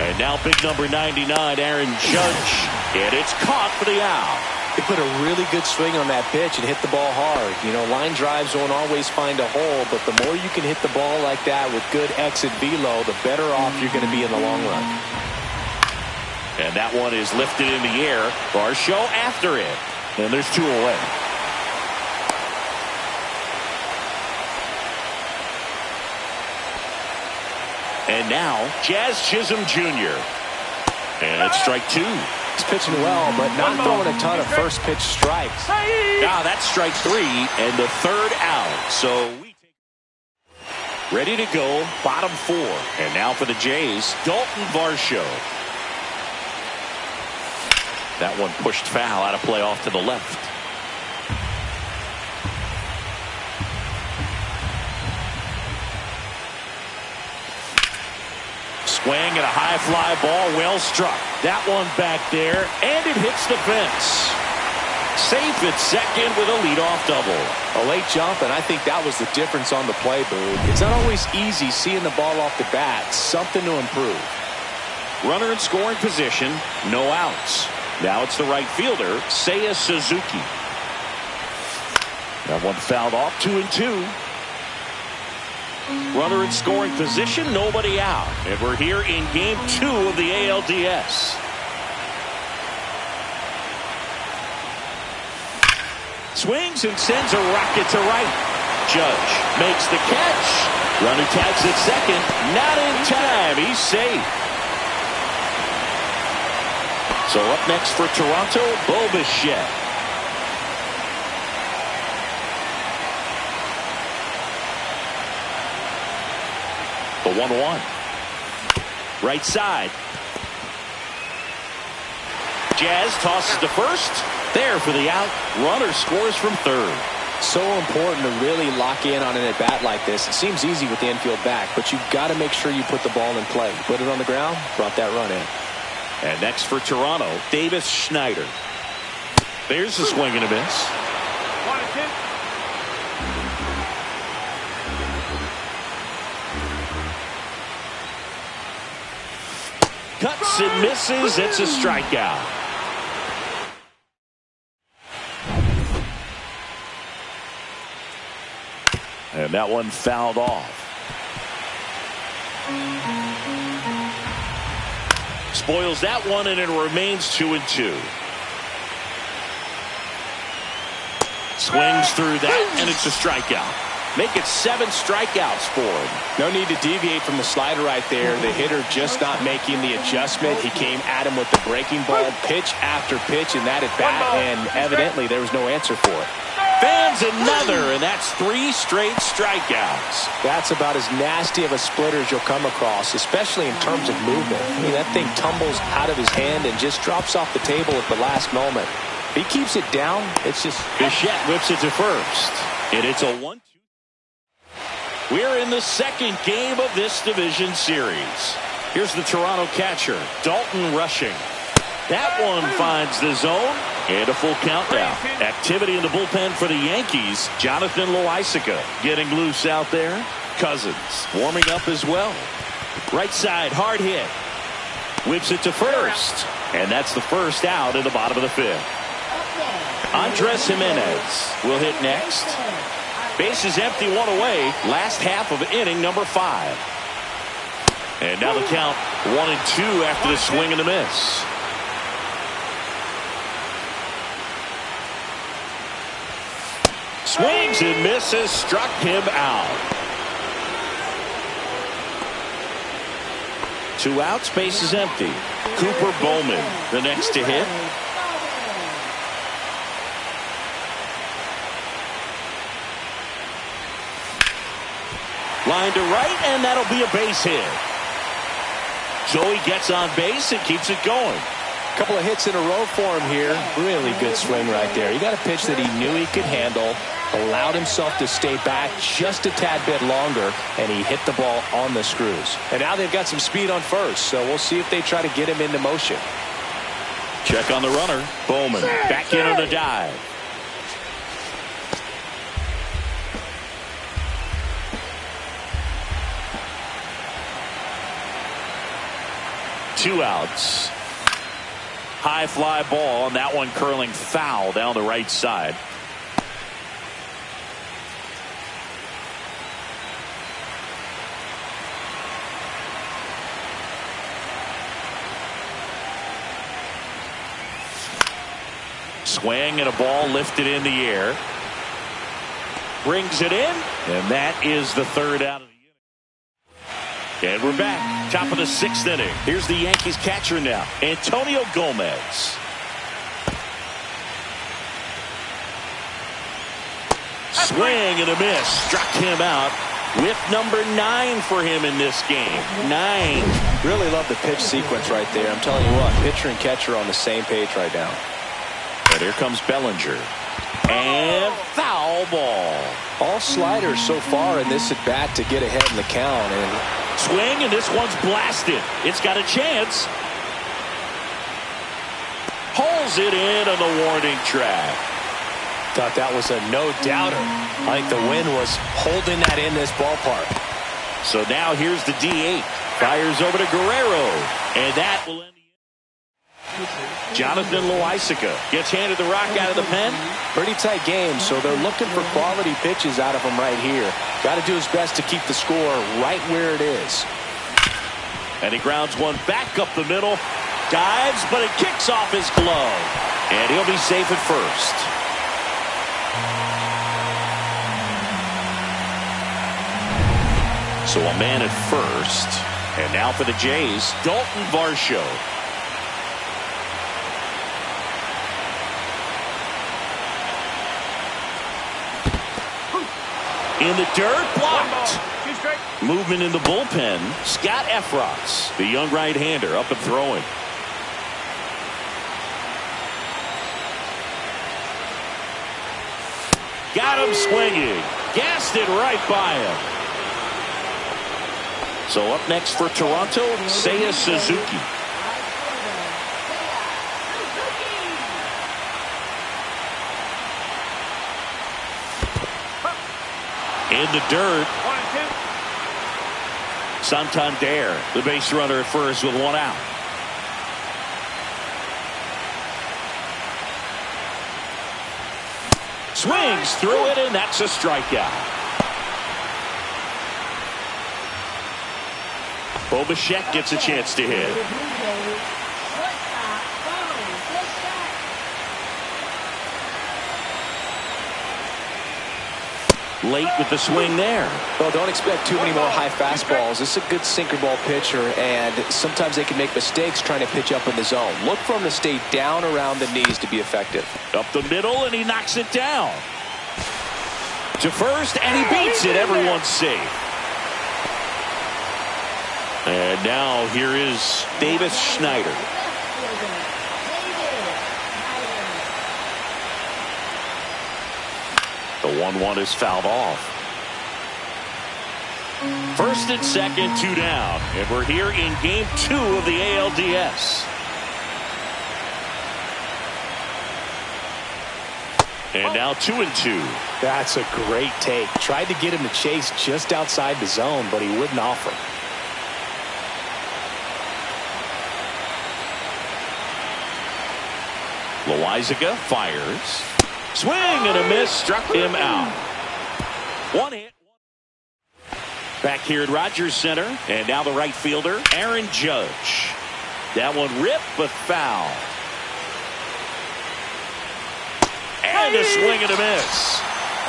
And now big number 99, Aaron Judge, and it's caught for the out.
They put a really good swing on that pitch and hit the ball hard. You know, line drives won't always find a hole, but the more you can hit the ball like that with good exit velo, the better off you're going to be in the long run.
And that one is lifted in the air. Varsho after it. And there's 2 away. And now, Jazz Chisholm Jr. And it's strike 2.
He's pitching well, but not throwing a ton of first pitch strikes.
That's strike 3 and the 3rd out. So ready to go, bottom 4. And now for the Jays, Dalton Varsho. That one pushed foul, out of play off to the left. Swing and a high fly ball, well struck. That one back there, and it hits the fence. Safe at second with a leadoff double.
A late jump, and I think that was the difference on the play, Boog. It's not always easy seeing the ball off the bat. Something to improve.
Runner in scoring position, no outs. Now it's the right fielder, Seiya Suzuki. That one fouled off, 2-2. Runner in scoring position, nobody out. And we're here in game 2 of the ALDS. Swings and sends a rocket to right. Judge makes the catch. Runner tags at second. Not in time. He's safe. So up next for Toronto, Bo Bichette. The 1-1. Right side. Jazz tosses to first. There for the out. Runner scores from third.
So important to really lock in on an at-bat like this. It seems easy with the infield back, but you've got to make sure you put the ball in play. Put it on the ground, brought that run in.
And next for Toronto, Davis Schneider. There's the swing and a miss.
1-2.
Cuts and misses. It's a strikeout. And that one fouled off. Spoils that one, and it remains 2-2. Swings through that, and it's a strikeout. Make it 7 strikeouts for him.
No need to deviate from the slider right there. The hitter just not making the adjustment. He came at him with the breaking ball, pitch after pitch in that at bat, and evidently there was no answer for it.
Fans another, and that's 3 straight strikeouts.
That's about as nasty of a splitter as you'll come across, especially in terms of movement. I mean, that thing tumbles out of his hand and just drops off the table at the last moment. If he keeps it down, it's just...
Bichette whips it to first, and it's a 1-2. We're in the second game of this division series. Here's the Toronto catcher, Dalton Rushing. That one finds the zone, and a full count now. Activity in the bullpen for the Yankees. Jonathan Loaisiga getting loose out there. Cousins warming up as well. Right side, hard hit. Whips it to first, and that's the first out in the bottom of the 5th. Andres Jimenez will hit next. Bases empty, 1 away. Last half of inning number 5. And now the count 1-2 after the swing and the miss. Swings and misses, struck him out. 2 outs, bases empty. Cooper Bowman, the next to hit. Line to right, and that'll be a base hit. Joey gets on base and keeps it going.
Couple of hits in a row for him here. Really good swing right there. He got a pitch that he knew he could handle, allowed himself to stay back just a tad bit longer, and he hit the ball on the screws. And now they've got some speed on first, so we'll see if they try to get him into motion.
Check on the runner. Bowman back in on the dive. Two outs. High fly ball, and that one curling foul down the right side. Swing and a ball lifted in the air. Brings it in, and that is the third out of the inning. And we're back. Top of the sixth inning. Here's the Yankees catcher now, Antonio Gomez. Swing and a miss. Struck him out with number 9 for him in this game. 9.
Really love the pitch sequence right there. I'm telling you what, pitcher and catcher on the same page right now.
And here comes Bellinger. And foul ball.
All sliders so far in this at bat to get ahead in the count. And
swing, and this one's blasted. It's got a chance. Pulls it in on the warning track.
Thought that was a no-doubter. I think the wind was holding that in this ballpark.
So now here's the DH. Fires over to Guerrero. And that will end the inning. Jonathan Loaisiga gets handed the rock out of the pen.
Pretty tight game, so they're looking for quality pitches out of him right here. Got to do his best to keep the score right where it is.
And he grounds one back up the middle. Dives, but it kicks off his glove. And he'll be safe at first. So a man at first. And now for the Jays, Dalton Varsho. In the dirt, blocked. Movement in the bullpen. Scott Efros, the young right-hander, up and throwing. Got him swinging. Gassed it right by him. So up next for Toronto, Seiya Suzuki. In the dirt. Santander, the base runner at first with one out. Swings through it, and that's a strikeout. Bo Bichette gets a chance to hit. Late with the swing there.
Well, don't expect too many more high fastballs. This is a good sinker ball pitcher, and sometimes they can make mistakes trying to pitch up in the zone. Look for him to stay down around the knees to be effective.
Up the middle, and he knocks it down. To first, and he beats it. Everyone's safe. And now here is Davis Schneider. The 1-1 is fouled off. First and second, 2 down. And we're here in game 2 of the ALDS. And now 2-2.
That's a great take. Tried to get him to chase just outside the zone, but he wouldn't offer.
Loaisiga fires. Swing and a miss, struck him out. One hit. Back here at Rogers Center, and now the right fielder, Aaron Judge. That one ripped, but foul. And a swing and a miss.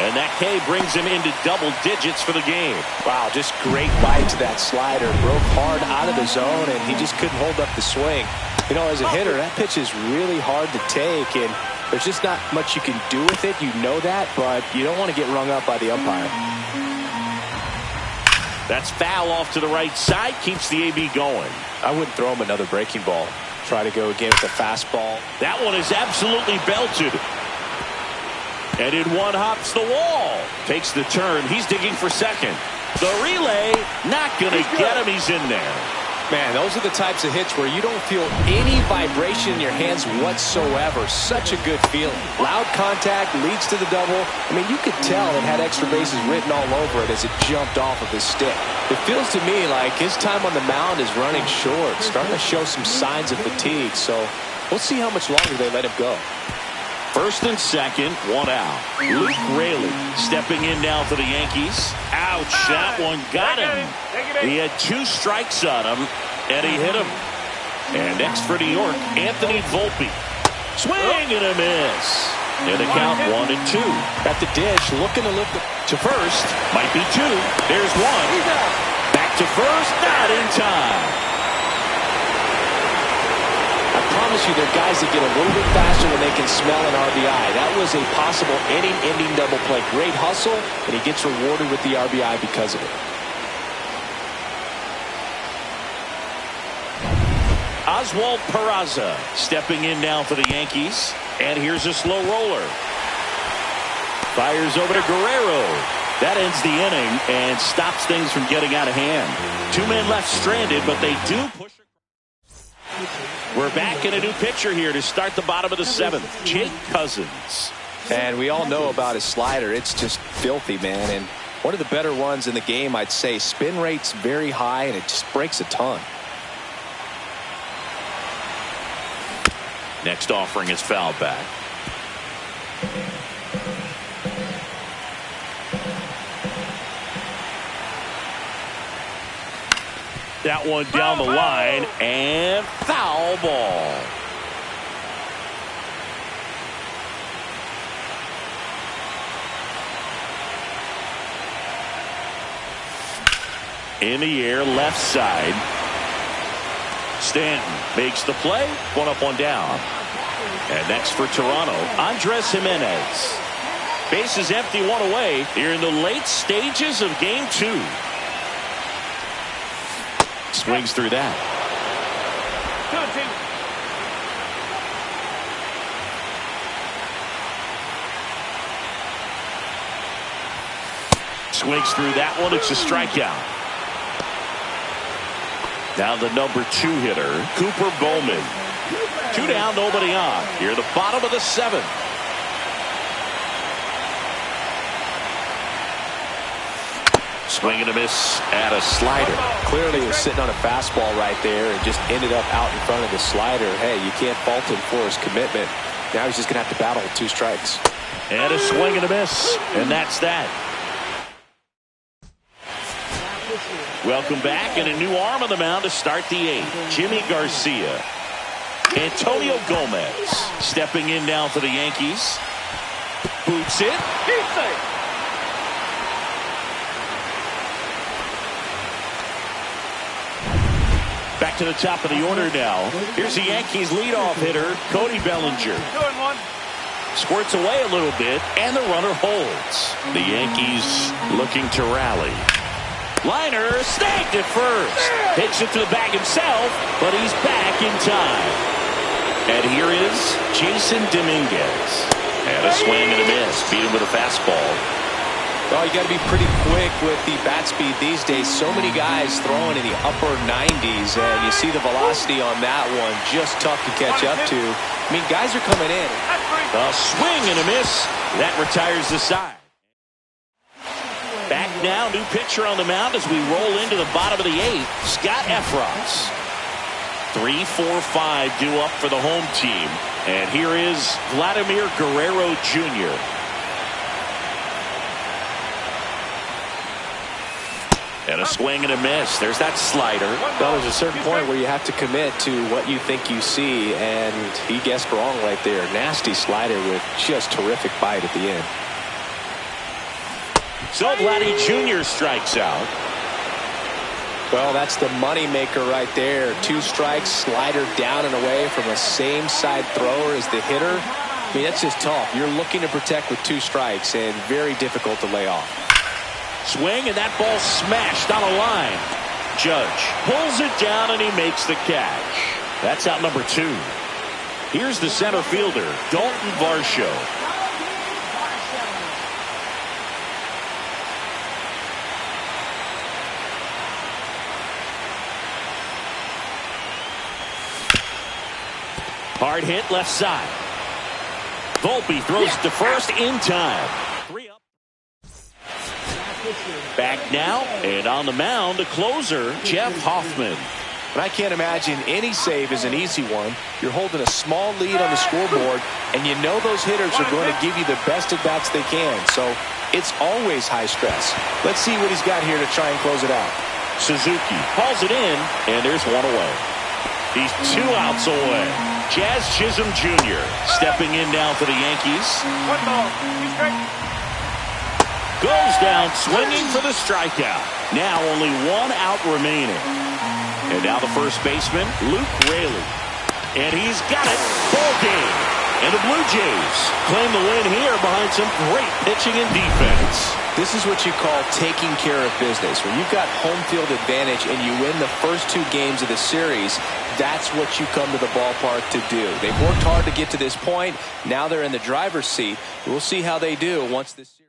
And that K brings him into double digits for the game.
Wow, just great bite to that slider. Broke hard out of the zone, and he just couldn't hold up the swing. You know, as a hitter, that pitch is really hard to take, and there's just not much you can do with it. You know that, but you don't want to get rung up by the umpire.
That's foul off to the right side. Keeps the AB going.
I wouldn't throw him another breaking ball. Try to go again with the fastball.
That one is absolutely belted. And in one hops the wall. Takes the turn. He's digging for second. The relay, not going to get him. He's in there.
Man, those are the types of hits where you don't feel any vibration in your hands whatsoever. Such a good feeling. Loud contact leads to the double. I mean, you could tell it had extra bases written all over it as it jumped off of his stick. It feels to me like his time on the mound is running short, starting to show some signs of fatigue. So we'll see how much longer they let him go.
First and second, one out. Luke Raley stepping in now for the Yankees. Ouch, that one got him. He had 2 strikes on him, and he hit him. And next for New York, Anthony Volpe. Swing and a miss. And the count 1-2.
At the dish, looking to lift
to first. Might be 2. There's 1. Back to first, not in time.
I promise you, there are guys that get a little bit faster when they can smell an RBI. That was a possible inning-ending double play. Great hustle, and he gets rewarded with the RBI because of it.
Oswald Peraza stepping in now for the Yankees. And here's a slow roller. Fires over to Guerrero. That ends the inning and stops things from getting out of hand. 2 men left stranded, but they do push. We're back in a new pitcher here to start the bottom of the 7th. Jake Cousins.
And we all know about his slider. It's just filthy, man. And one of the better ones in the game, I'd say. Spin rate's very high, and it just breaks a ton.
Next offering is fouled back. That one down the line, and foul ball. In the air, left side. Stanton makes the play. 1 up, 1 down. And next for Toronto, Andres Jimenez. Base is empty, 1 away. Here in the late stages of game 2. Swings through that. Swings through that one. It's a strikeout. Now the number 2 hitter, Cooper Bowman. 2 down, nobody on. Here the bottom of the 7th. Swing and a miss at a slider.
Clearly he was sitting on a fastball right there and just ended up out in front of the slider. Hey, you can't fault him for his commitment. Now he's just going to have to battle with 2 strikes.
And a swing and a miss. And that's that. Welcome back, and a new arm on the mound to start the 8th. Jimmy Garcia. Antonio Gomez stepping in now for the Yankees. Boots it. Back to the top of the order now. Here's the Yankees leadoff hitter, Cody Bellinger.
2-1.
Squirts away a little bit, and the runner holds. The Yankees looking to rally. Liner snagged at first. Hits it to the bag himself, but he's back in time. And here is Jason Dominguez. And a swing and a miss. Beat him with a fastball.
Well, you got to be pretty quick with the bat speed these days. So many guys throwing in the upper 90s, and you see the velocity on that one. Just tough to catch up to. I mean, guys are coming in.
A swing and a miss. That retires the side. Back now, new pitcher on the mound as we roll into the bottom of the 8th. Scott Efros. 3-4-5 due up for the home team. And here is Vladimir Guerrero Jr. And a swing and a miss. There's that slider.
Well, there's a certain point where you have to commit to what you think you see, and he guessed wrong right there. Nasty slider with just terrific bite at the end.
So Vladdy Jr. strikes out.
Well, that's the money maker right there. 2 strikes, slider down and away from a same side thrower as the hitter. I mean, that's just tough. You're looking to protect with 2 strikes, and very difficult to lay off.
Swing, and that ball smashed on a line. Judge pulls it down, and he makes the catch. That's out number 2. Here's the center fielder, Dalton Varsho. Hard hit left side. Volpe throws to first in time. 3 up. Back now, and on the mound, the closer, Jeff Hoffman.
But I can't imagine any save is an easy one. You're holding a small lead on the scoreboard, and you know those hitters are going to give you the best at-bats they can. So it's always high stress. Let's see what he's got here to try and close it out.
Suzuki hauls it in, and there's one away. He's 2 outs away. Jazz Chisholm Jr. stepping in now for the Yankees.
1 ball. He's straight.
Goes down swinging for the strikeout. Now only 1 out remaining. And now the first baseman, Luke Raley. And he's got it. Ball game. And the Blue Jays claim the win here behind some great pitching and defense.
This is what you call taking care of business. When you've got home field advantage and you win the first 2 games of the series, that's what you come to the ballpark to do. They've worked hard to get to this point. Now they're in the driver's seat. We'll see how they do once this series.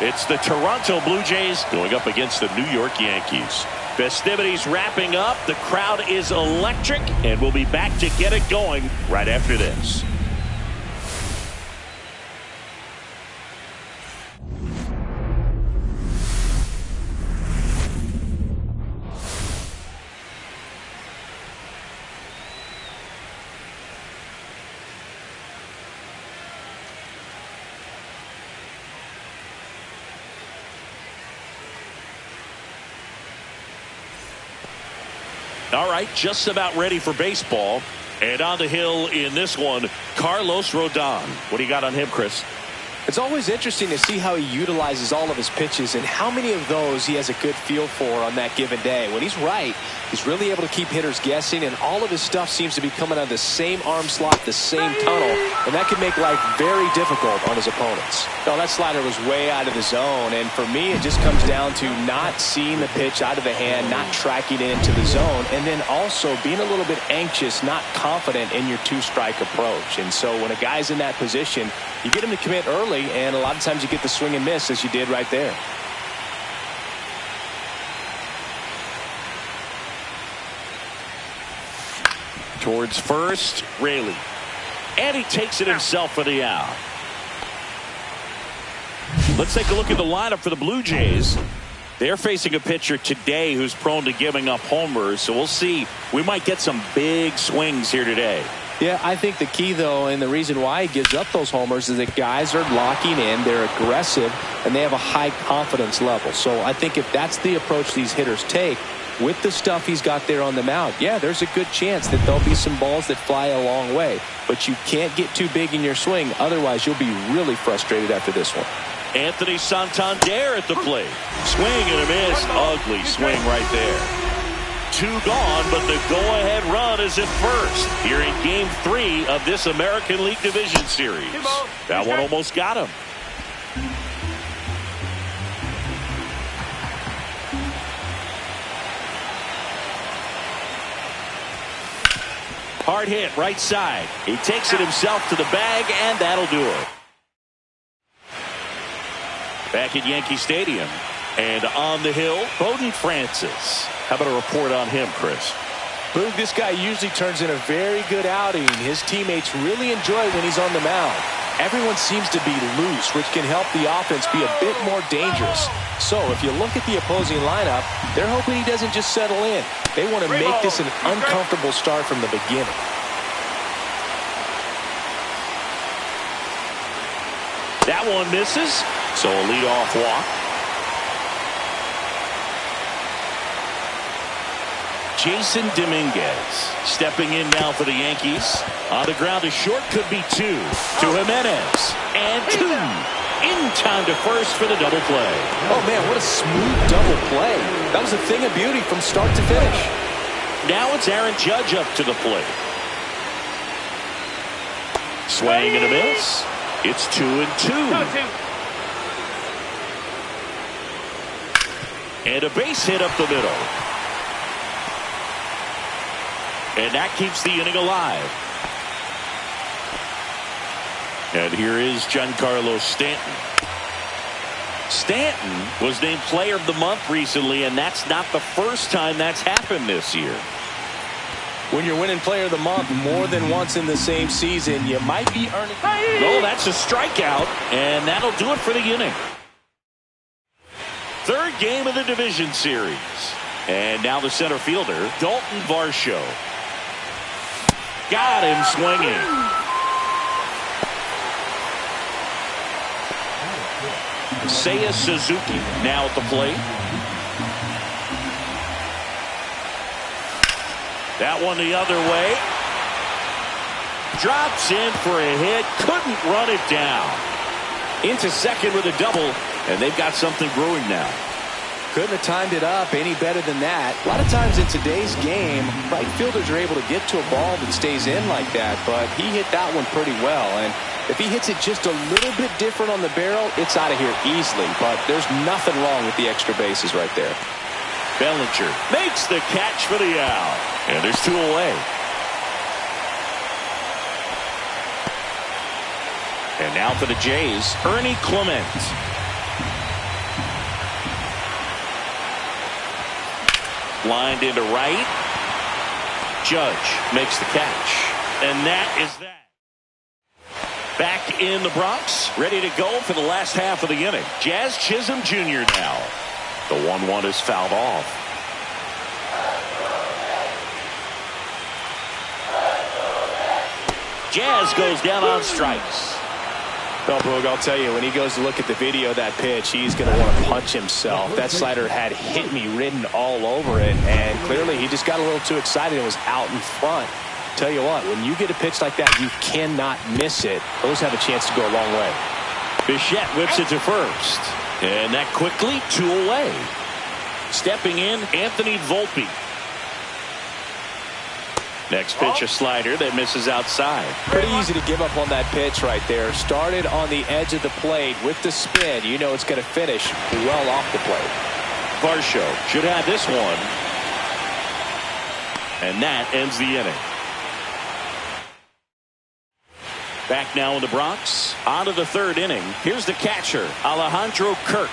It's the Toronto Blue Jays going up against the New York Yankees. Festivities wrapping up. The crowd is electric, and we'll be back to get it going right after this. All right, just about ready for baseball. And on the hill in this one, Carlos Rodon. What do you got on him, Chris?
It's always interesting to see how he utilizes all of his pitches and how many of those he has a good feel for on that given day. When he's right, he's really able to keep hitters guessing, and all of his stuff seems to be coming out of the same arm slot, the same tunnel, and that can make life very difficult on his opponents. No, that slider was way out of the zone, and for me, it just comes down to not seeing the pitch out of the hand, not tracking it into the zone, and then also being a little bit anxious, not confident in your 2-strike approach. And so when a guy's in that position, you get him to commit early, and a lot of times you get the swing and miss, as you did right there.
Towards first, Raley. And he takes it himself for the out. Let's take a look at the lineup for the Blue Jays. They're facing a pitcher today who's prone to giving up homers, so we'll see. We might get some big swings here today.
Yeah, I think the key, though, and the reason why he gives up those homers is that guys are locking in, they're aggressive, and they have a high confidence level. So I think if that's the approach these hitters take, with the stuff he's got there on the mound, yeah, there's a good chance that there'll be some balls that fly a long way. But you can't get too big in your swing. Otherwise, you'll be really frustrated after this one.
Anthony Santander at the plate. Swing and a miss. Ugly swing right there. 2 gone, but the go-ahead run is at first here in Game 3 of this American League Division Series. That one almost got him. Hard hit right side. He takes it himself to the bag, and that'll do it. Back at Yankee Stadium. And on the hill, Bowden Francis. How about a report on him, Chris?
Boog, this guy usually turns in a very good outing. His teammates really enjoy it when he's on the mound. Everyone seems to be loose, which can help the offense be a bit more dangerous. So if you look at the opposing lineup, they're hoping he doesn't just settle in. They want to make this an uncomfortable start from the beginning.
That one misses, so a leadoff walk. Jason Dominguez stepping in now for the Yankees. On the ground, a short could be 2 to Jimenez. And 2 in time to first for the double play.
Oh, man, what a smooth double play. That was a thing of beauty from start to finish.
Now it's Aaron Judge up to the plate. Swing and a miss. It's 2-2. And a base hit up the middle. And that keeps the inning alive. And here is Giancarlo Stanton. Stanton was named Player of the Month recently, and that's not the first time that's happened this year.
When you're winning Player of the Month more than once in the same season, you might be earning...
Oh, that's a strikeout, and that'll do it for the inning. Third game of the division series. And now the center fielder, Dalton Varsho. Got him swinging. Seiya Suzuki now at the plate. That one the other way. Drops in for a hit. Couldn't run it down. Into second with a double. And they've got something brewing now.
Couldn't have timed it up any better than that. A lot of times in today's game, right fielders are able to get to a ball that stays in like that, but he hit that one pretty well. And if he hits it just a little bit different on the barrel, it's out of here easily. But there's nothing wrong with the extra bases right there.
Bellinger makes the catch for the out. And there's 2 away. And now for the Jays, Ernie Clement. Lined into right. Judge makes the catch. And that is that. Back in the Bronx, ready to go for the last half of the inning. Jazz Chisholm Jr. now. The 1-1 is fouled off. Jazz goes down on strikes.
Well, Boog, I'll tell you, when he goes to look at the video of that pitch, he's going to want to punch himself. That slider had hit me written all over it, and clearly he just got a little too excited and was out in front. Tell you what, when you get a pitch like that, you cannot miss it. Those have a chance to go a long way.
Bichette whips it to first. And that quickly 2 away. Stepping in, Anthony Volpe. Next pitch, a slider that misses outside.
Pretty easy to give up on that pitch right there. Started on the edge of the plate with the spin. You know it's going to finish well off the plate.
Varsho should have this one. And that ends the inning. Back now in the Bronx. On to the 3rd inning. Here's the catcher, Alejandro Kirk.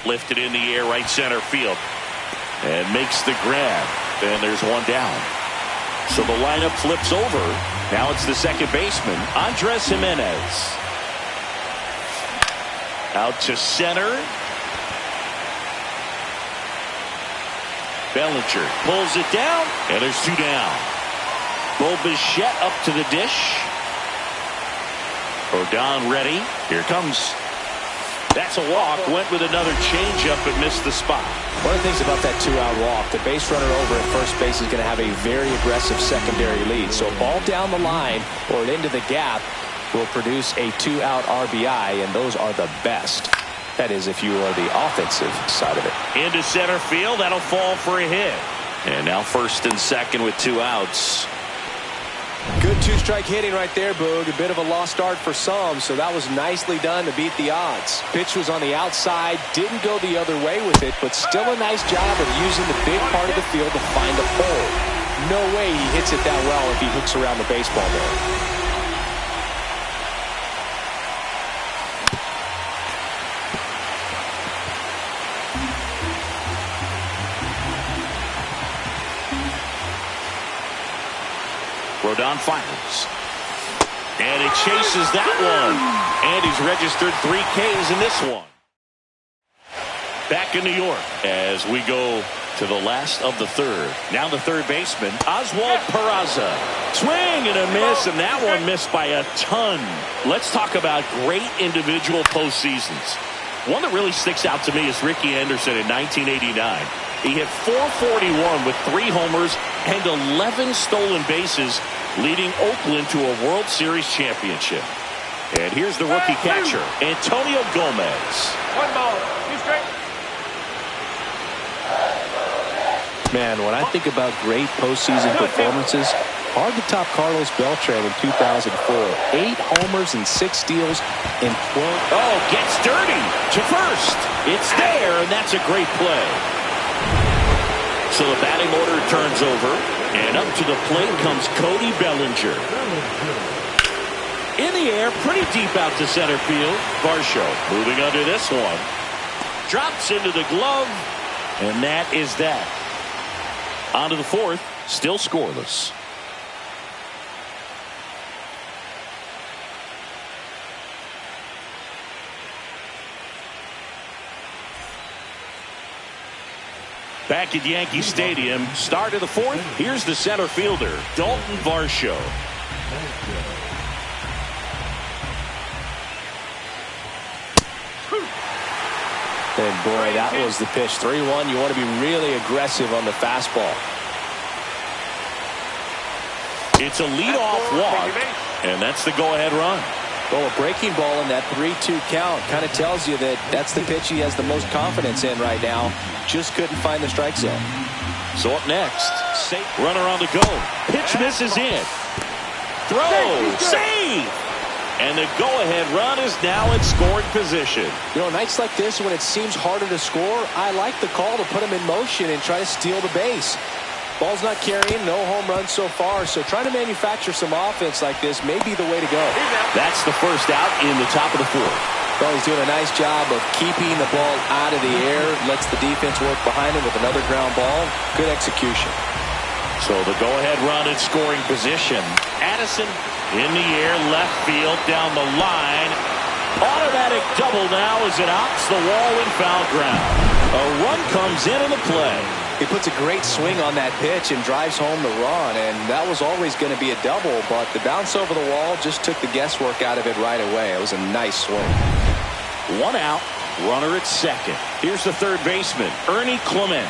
Lifted in the air, right center field. And makes the grab. And there's one down. So the lineup flips over. Now it's the second baseman, Andres Jimenez. Out to center. Bellinger pulls it down. And there's 2 down. Bo Bichette up to the dish. Rodon ready. Here comes. That's a walk. Went with another changeup and missed the spot.
One of the things about that two-out walk, the base runner over at first base is going to have a very aggressive secondary lead. So a ball down the line or into the gap will produce a two-out RBI, and those are the best. That is, if you are the offensive side of it.
Into center field. That'll fall for a hit. And now first and second with 2 outs.
Good two-strike hitting right there, Boog. A bit of a lost start for some, so that was nicely done to beat the odds. Pitch was on the outside, didn't go the other way with it, but still a nice job of using the big part of the field to find a hole. No way he hits it that well if he hooks around the baseball there.
Rodon fires. And he chases that one. And he's registered 3 Ks in this one. Back in New York as we go to the last of the third. Now the third baseman, Oswald Peraza. Swing and a miss, and that one missed by a ton. Let's talk about great individual postseasons. One that really sticks out to me is Ricky Anderson in 1989. He hit .441 with 3 homers and 11 stolen bases, leading Oakland to a World Series championship. And here's the rookie catcher, Antonio Gomez.
1 ball, 2 strikes.
Man, when I think about great postseason performances, hard to top Carlos Beltran in 2004. 8 homers and 6 steals in 12.
Oh, gets dirty to first. It's there, and that's a great play. So the batting order turns over, and up to the plate comes Cody Bellinger. In the air, pretty deep out to center field. Varsho moving under this one. Drops into the glove, and that is that. On to the fourth, still scoreless. Back at Yankee Stadium, start of the fourth. Here's the center fielder, Dalton Varsho.
And boy, that was the pitch. 3-1. You want to be really aggressive on the fastball.
It's a leadoff walk, and that's the go-ahead run.
Well, a breaking ball in that 3-2 count kind of tells you that that's the pitch he has the most confidence in right now. Just couldn't find the strike zone.
So up next, runner on the go. Pitch misses in. Throw, save! And the go-ahead run is now in scoring position.
You know, nights like this when it seems harder to score, I like the call to put him in motion and try to steal the base. Ball's not carrying, no home runs so far, so trying to manufacture some offense like this may be the way to go.
That's the first out in the top of the fourth.
Well, he's doing a nice job of keeping the ball out of the air, lets the defense work behind him with another ground ball. Good execution.
So the go-ahead run in scoring position. Addison in the air, left field, down the line. Automatic double now as it hops the wall and foul ground. A run comes in the play.
He puts a great swing on that pitch and drives home the run, and that was always going to be a double, but the bounce over the wall just took the guesswork out of it right away. It was a nice swing.
1 out, runner at second. Here's the third baseman, Ernie Clement.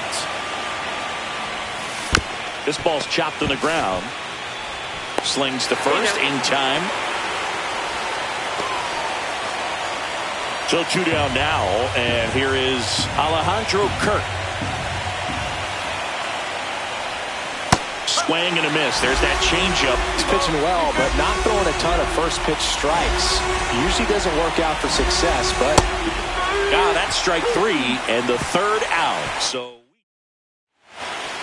This ball's chopped on the ground. Slings to first in time. So 2 down now, and here is Alejandro Kirk. Swing and a miss. There's that changeup.
He's pitching well, but not throwing a ton of first pitch strikes. Usually doesn't work out for success, but
that's strike 3 and the third out. So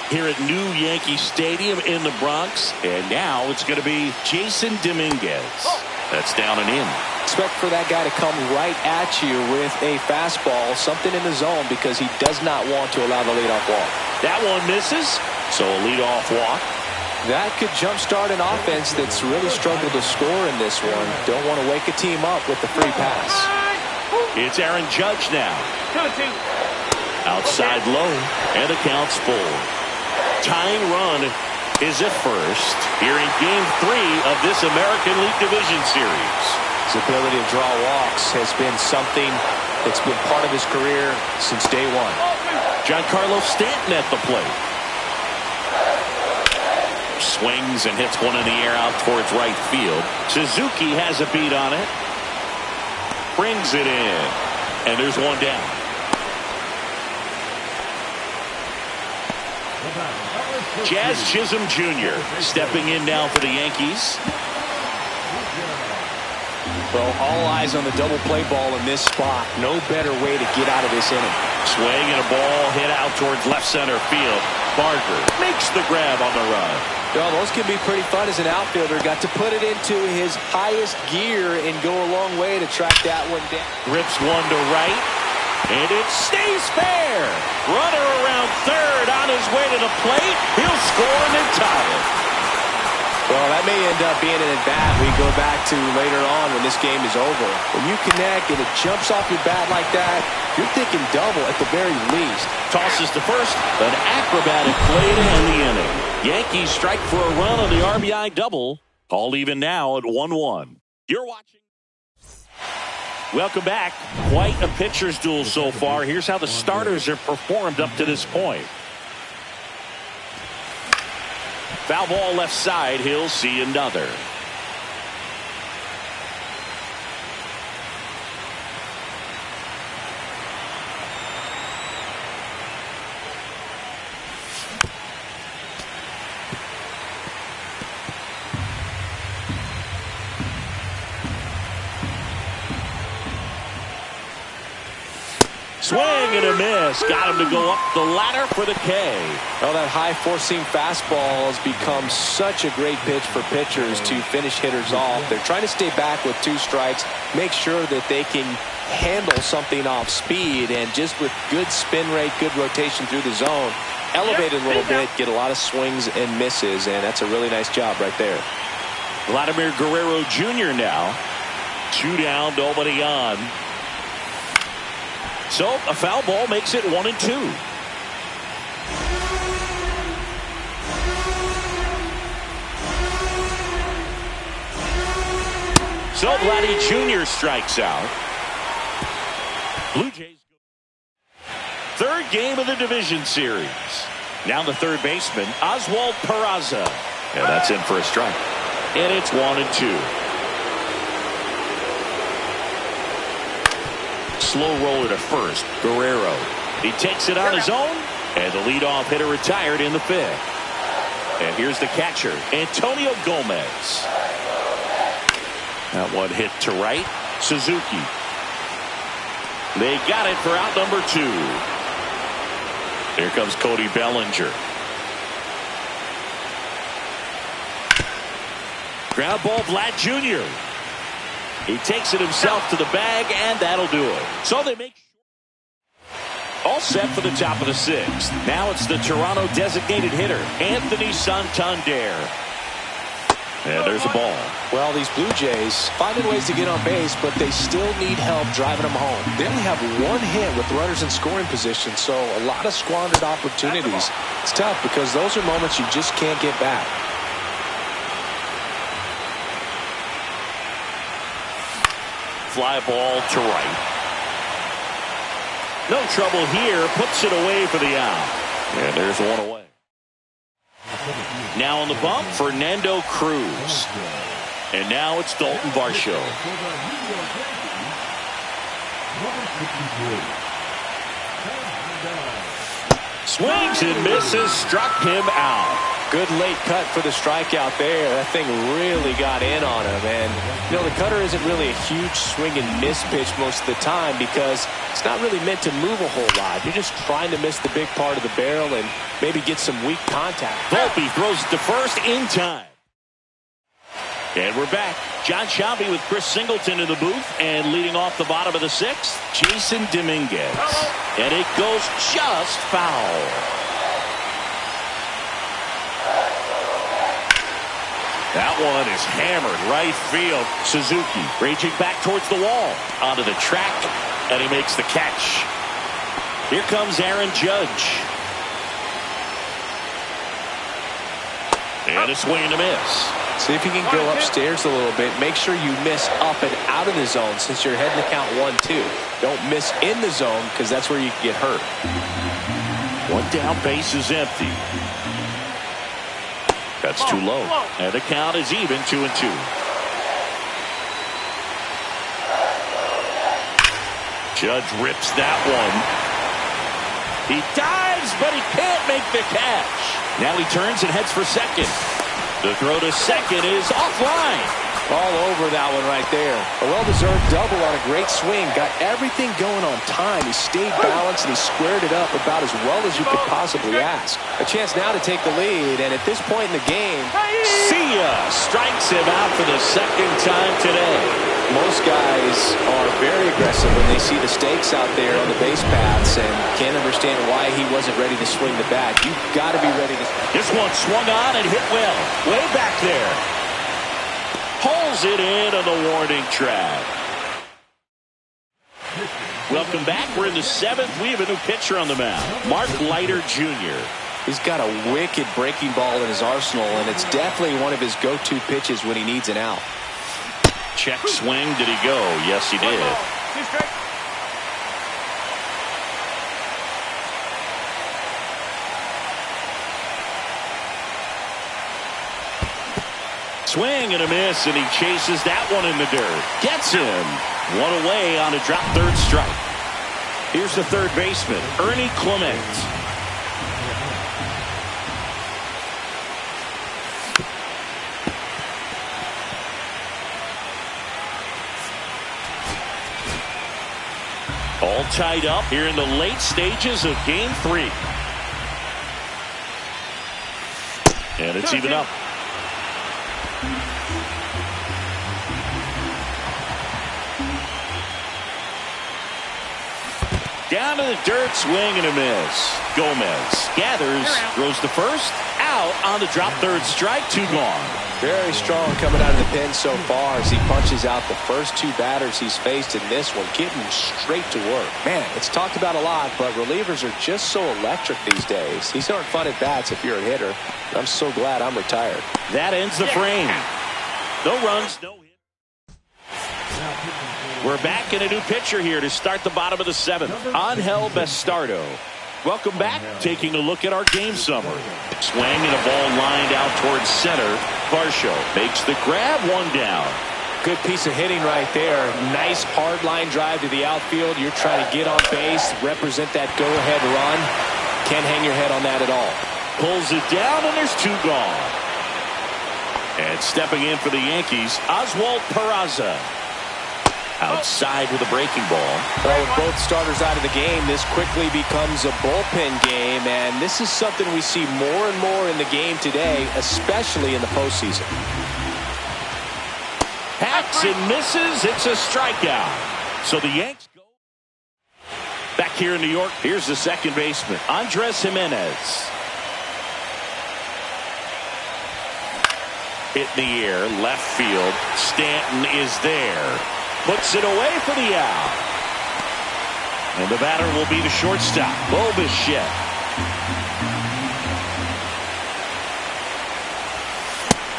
here at New Yankee Stadium in the Bronx, and now it's going to be Jason Dominguez. That's down and in.
Expect for that guy to come right at you with a fastball, something in the zone, because he does not want to allow the leadoff walk.
That one misses, so a leadoff walk.
That could jumpstart an offense that's really struggled to score in this one. Don't want to wake a team up with the free pass.
It's Aaron Judge now.
2-2.
Outside low, and the count's full. Tying run is at first here in Game 3 of this American League Division Series.
His ability to draw walks has been something It's been part of his career since day one.
Giancarlo Stanton at the plate. Swings and hits one in the air out towards right field. Suzuki has a beat on it. Brings it in. And there's one down. Jazz Chisholm Jr. stepping in now for the Yankees.
Well, all eyes on the double play ball in this spot. No better way to get out of this inning.
Swing and a ball hit out towards left center field. Barker makes the grab on the run.
Well, those can be pretty fun as an outfielder. Got to put it into his highest gear and go a long way to track that one down.
Rips one to right, and it stays fair. Runner around third on his way to the plate. He'll score and then tie it.
Well, that may end up being an at-bat we go back to later on when this game is over. When you connect and it jumps off your bat like that, you're thinking double at the very least.
Tosses to first, an acrobatic play to end the inning. Yankees strike for a run on the RBI double. All even now at 1-1. You're watching. Welcome back. Quite a pitcher's duel so far. Here's how the starters have performed up to this point. Foul ball left side. He'll see another. Swing and a miss. Got him to go up the ladder for the K.
Well, that high four-seam fastball has become such a great pitch for pitchers to finish hitters off. They're trying to stay back with 2 strikes, make sure that they can handle something off speed, and just with good spin rate, good rotation through the zone, elevate it a little bit, get a lot of swings and misses, and that's a really nice job right there.
Vladimir Guerrero Jr. now. 2 down, nobody on. So a foul ball makes it 1-2. So Vladdy Jr. strikes out. Blue Jays. Third game of the division series. Now the third baseman, Oswald Peraza. And that's in for a strike. And it's 1-2. Slow roller to first. Guerrero. He takes it on his own. And the leadoff hitter retired in the 5th. And here's the catcher, Antonio Gomez. That one hit to right. Suzuki. They got it for out number 2. Here comes Cody Bellinger. Ground ball, Vlad Jr. He takes it himself to the bag, and that'll do it. So they make all set for the top of the 6th. Now it's the Toronto designated hitter, Anthony Santander. And there's a ball.
Well, these Blue Jays finding ways to get on base, but they still need help driving them home. They only have 1 hit with runners in scoring position, so a lot of squandered opportunities. It's tough because those are moments you just can't get back.
Fly ball to right. No trouble here. Puts it away for the out. And there's one away. Now on the bump, Fernando Cruz. And now it's Dalton Varsho. Swings and misses. Struck him out.
Good late cut for the strikeout there. That thing really got in on him. And, you know, the cutter isn't really a huge swing and miss pitch most of the time because it's not really meant to move a whole lot. You're just trying to miss the big part of the barrel and maybe get some weak contact.
Volpe throws it to first in time. And we're back. John Shelby with Chris Singleton in the booth, and leading off the bottom of the 6th, Jason Dominguez. And it goes just foul. That one is hammered right field. Suzuki raging back towards the wall. Onto the track, and he makes the catch. Here comes Aaron Judge. And a swing and a miss.
See if you can go upstairs a little bit. Make sure you miss up and out of the zone since you're heading to count 1-2. Don't miss in the zone because that's where you can get hurt.
One down, base is empty. That's too low. And the count is even, 2-2. Judge rips that one. He dives, but he can't make the catch. Now he turns and heads for second. The throw to second is offline.
All over that one right there. A well-deserved double on a great swing. Got everything going on time. He stayed balanced and he squared it up about as well as you could possibly ask. A chance now to take the lead, and at this point in the game,
see ya! Strikes him out for the second time today.
Most guys are very aggressive when they see the stakes out there on the base paths and can't understand why he wasn't ready to swing the bat. You've got to be ready to.
This one swung on and hit well. Way back there. Pulls it in on the warning track. Welcome back. We're in the 7th. We have a new pitcher on the mound. Mark Leiter Jr.
He's got a wicked breaking ball in his arsenal, and it's definitely one of his go-to pitches when he needs an out.
Check swing. Did he go? Yes, he did. Swing and a miss, and he chases that one in the dirt. Gets him. One away on a drop third strike. Here's the third baseman, Ernie Clement. All tied up here in the late stages of Game 3. And it's even up. Down to the dirt, swing and a miss. Gomez gathers, throws the first, out on the drop third strike, 2 gone.
Very strong coming out of the pen so far as he punches out the first 2 batters he's faced in this one, getting straight to work. Man, it's talked about a lot, but relievers are just so electric these days. These aren't fun at bats if you're a hitter. I'm so glad I'm retired.
That ends the frame. No runs, no hit. We're back in a new pitcher here to start the bottom of the 7th. Angel Bastardo. Welcome back. Taking a look at our game summary. Swing and a ball lined out towards center. Varsho makes the grab, 1 down.
Good piece of hitting right there. Nice hard line drive to the outfield. You're trying to get on base, represent that go-ahead run. Can't hang your head on that at all.
Pulls it down, and there's 2 gone. And stepping in for the Yankees, Oswald Peraza. Outside with a breaking ball.
Well, with both starters out of the game, this quickly becomes a bullpen game, and this is something we see more and more in the game today, especially in the postseason.
Hacks and misses. It's a strikeout. So the Yanks go back here in New York. Here's the second baseman, Andres Jimenez. Hit in the air, left field. Stanton is there. Puts it away for the out. And the batter will be the shortstop, Bo Bichette.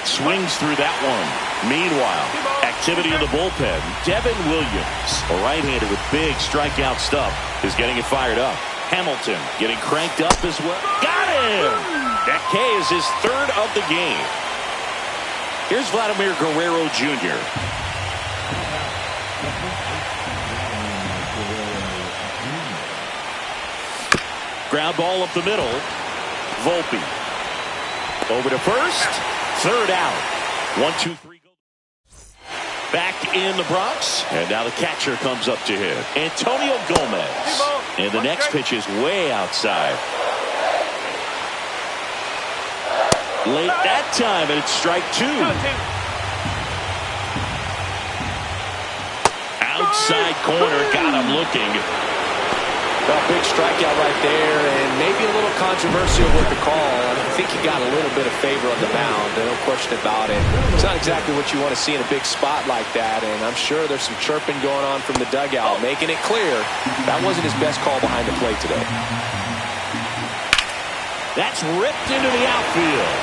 Swings through that one. Meanwhile, activity in the bullpen. Devin Williams, a right-hander with big strikeout stuff, is getting it fired up. Hamilton getting cranked up as well. Got him! That K is his 3rd of the game. Here's Vladimir Guerrero Jr. Ground ball up the middle. Volpe. Over to first. 3rd out. 1, 2, 3. Back in the Bronx. And now the catcher comes up to him. Antonio Gomez. And the next pitch is way outside. Late that time, and it's strike 2. Outside corner. Got him looking.
Well, big strikeout right there, and maybe a little controversial with the call. I think he got a little bit of favor on the mound, no question about it. It's not exactly what you want to see in a big spot like that, and I'm sure there's some chirping going on from the dugout, making it clear that wasn't his best call behind the plate today.
That's ripped into the outfield.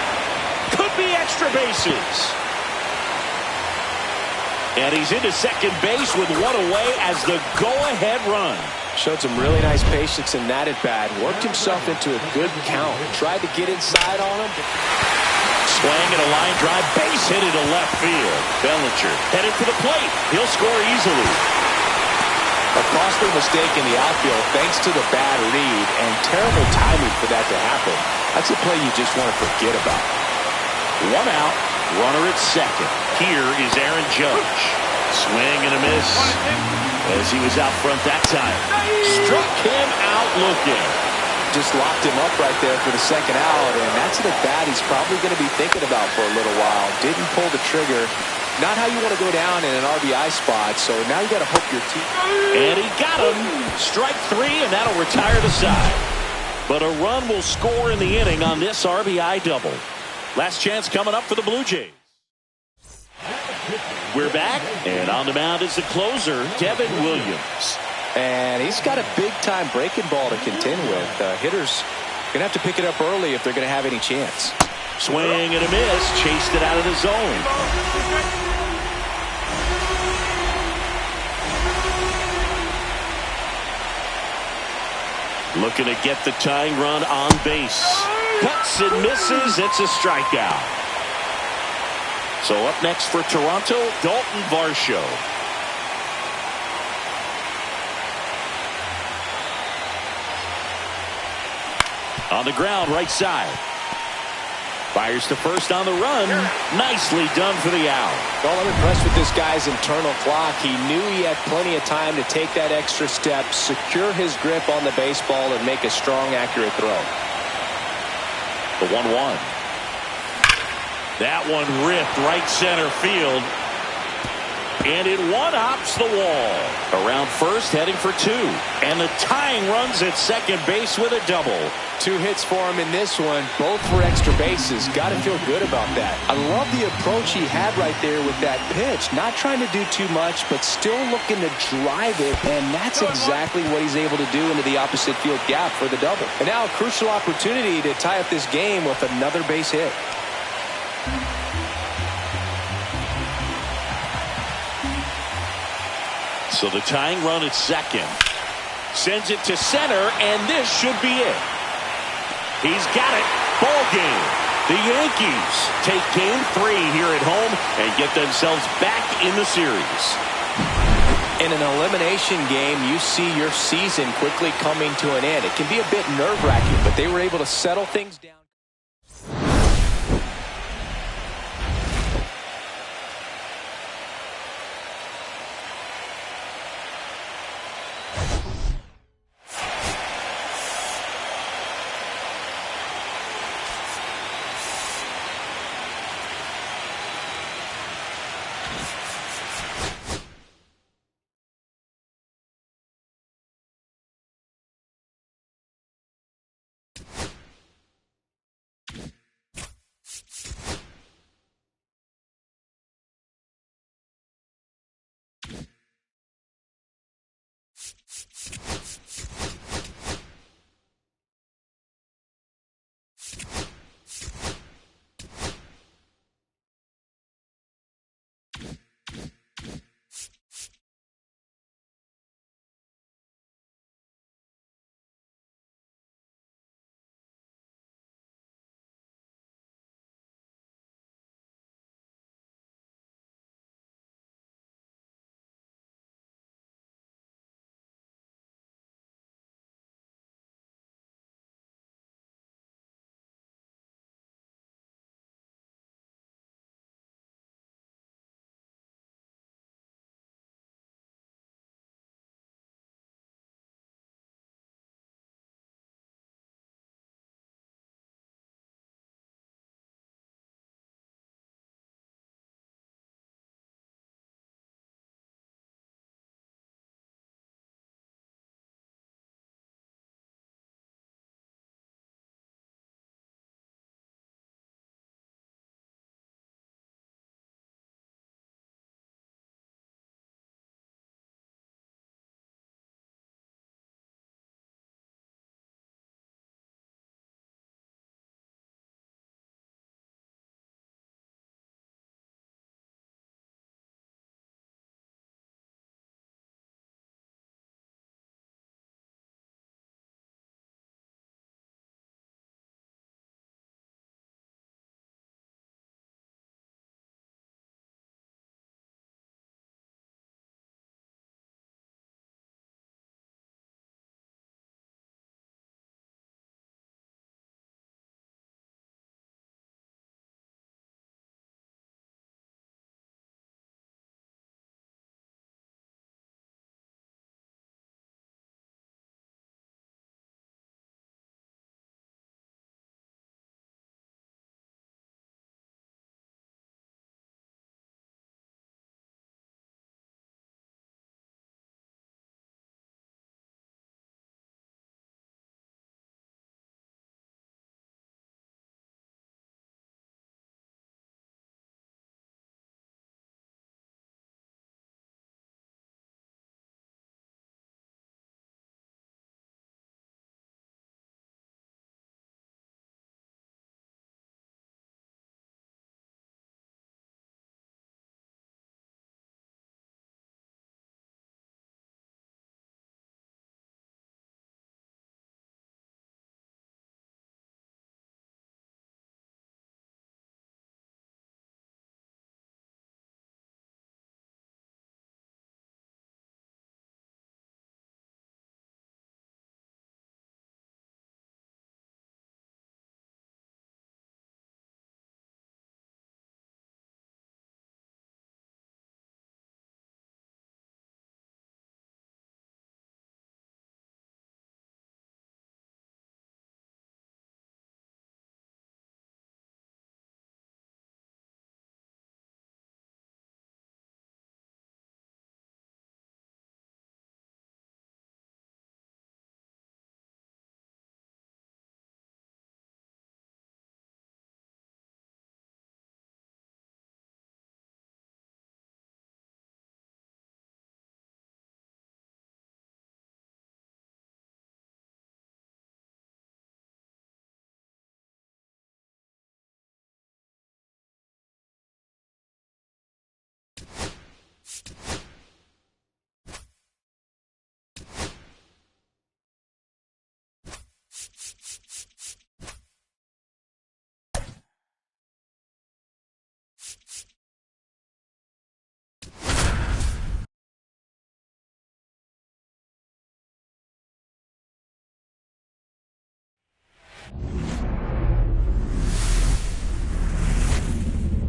Could be extra bases. And he's into second base with one away as the go-ahead run.
Showed some really nice patience in that at-bat. Worked himself into a good count. Tried to get inside on him.
Swing and a line drive. Base hit into left field. Bellinger headed for the plate. He'll score easily.
A costly mistake in the outfield thanks to the bad read and terrible timing for that to happen. That's a play you just want to forget about.
One out. Runner at second. Here is Aaron Judge. Swing and a miss as he was out front that time. Struck him out looking.
Just locked him up right there for the second out, and that's an at-bat he's probably going to be thinking about for a little while. Didn't pull the trigger. Not how you want to go down in an RBI spot, so now you got to hope your team.
And he got him. Strike three, and that'll retire the side. But a run will score in the inning on this RBI double. Last chance coming up for the Blue Jays. We're back, and on the mound is the closer, Devin Williams.
And he's got a big-time breaking ball to contend with. Hitters going to have to pick it up early if they're going to have any chance.
Swing and a miss. Chased it out of the zone. Looking to get the tying run on base. Cuts and misses. It's a strikeout. So up next for Toronto, Dalton Varsho. On the ground, right side. Fires to first on the run. Nicely done for the out.
Well, I'm impressed with this guy's internal clock. He knew he had plenty of time to take that extra step, secure his grip on the baseball, and make a strong, accurate throw.
The 1-1. That one ripped right center field. And it one-hops the wall. Around first, heading for two. And the tying runs at second base with a double.
2 hits for him in this one, both for extra bases. Got to feel good about that. I love the approach he had right there with that pitch. Not trying to do too much, but still looking to drive it. And that's exactly what he's able to do into the opposite field gap for the double. And now a crucial opportunity to tie up this game with another base hit.
So the tying run at second. Sends it to center, and this should be it. He's got it. Ball game. The Yankees take game 3 here at home and get themselves back in the series.
In an elimination game, you see your season quickly coming to an end. It can be a bit nerve-wracking, but they were able to settle things down.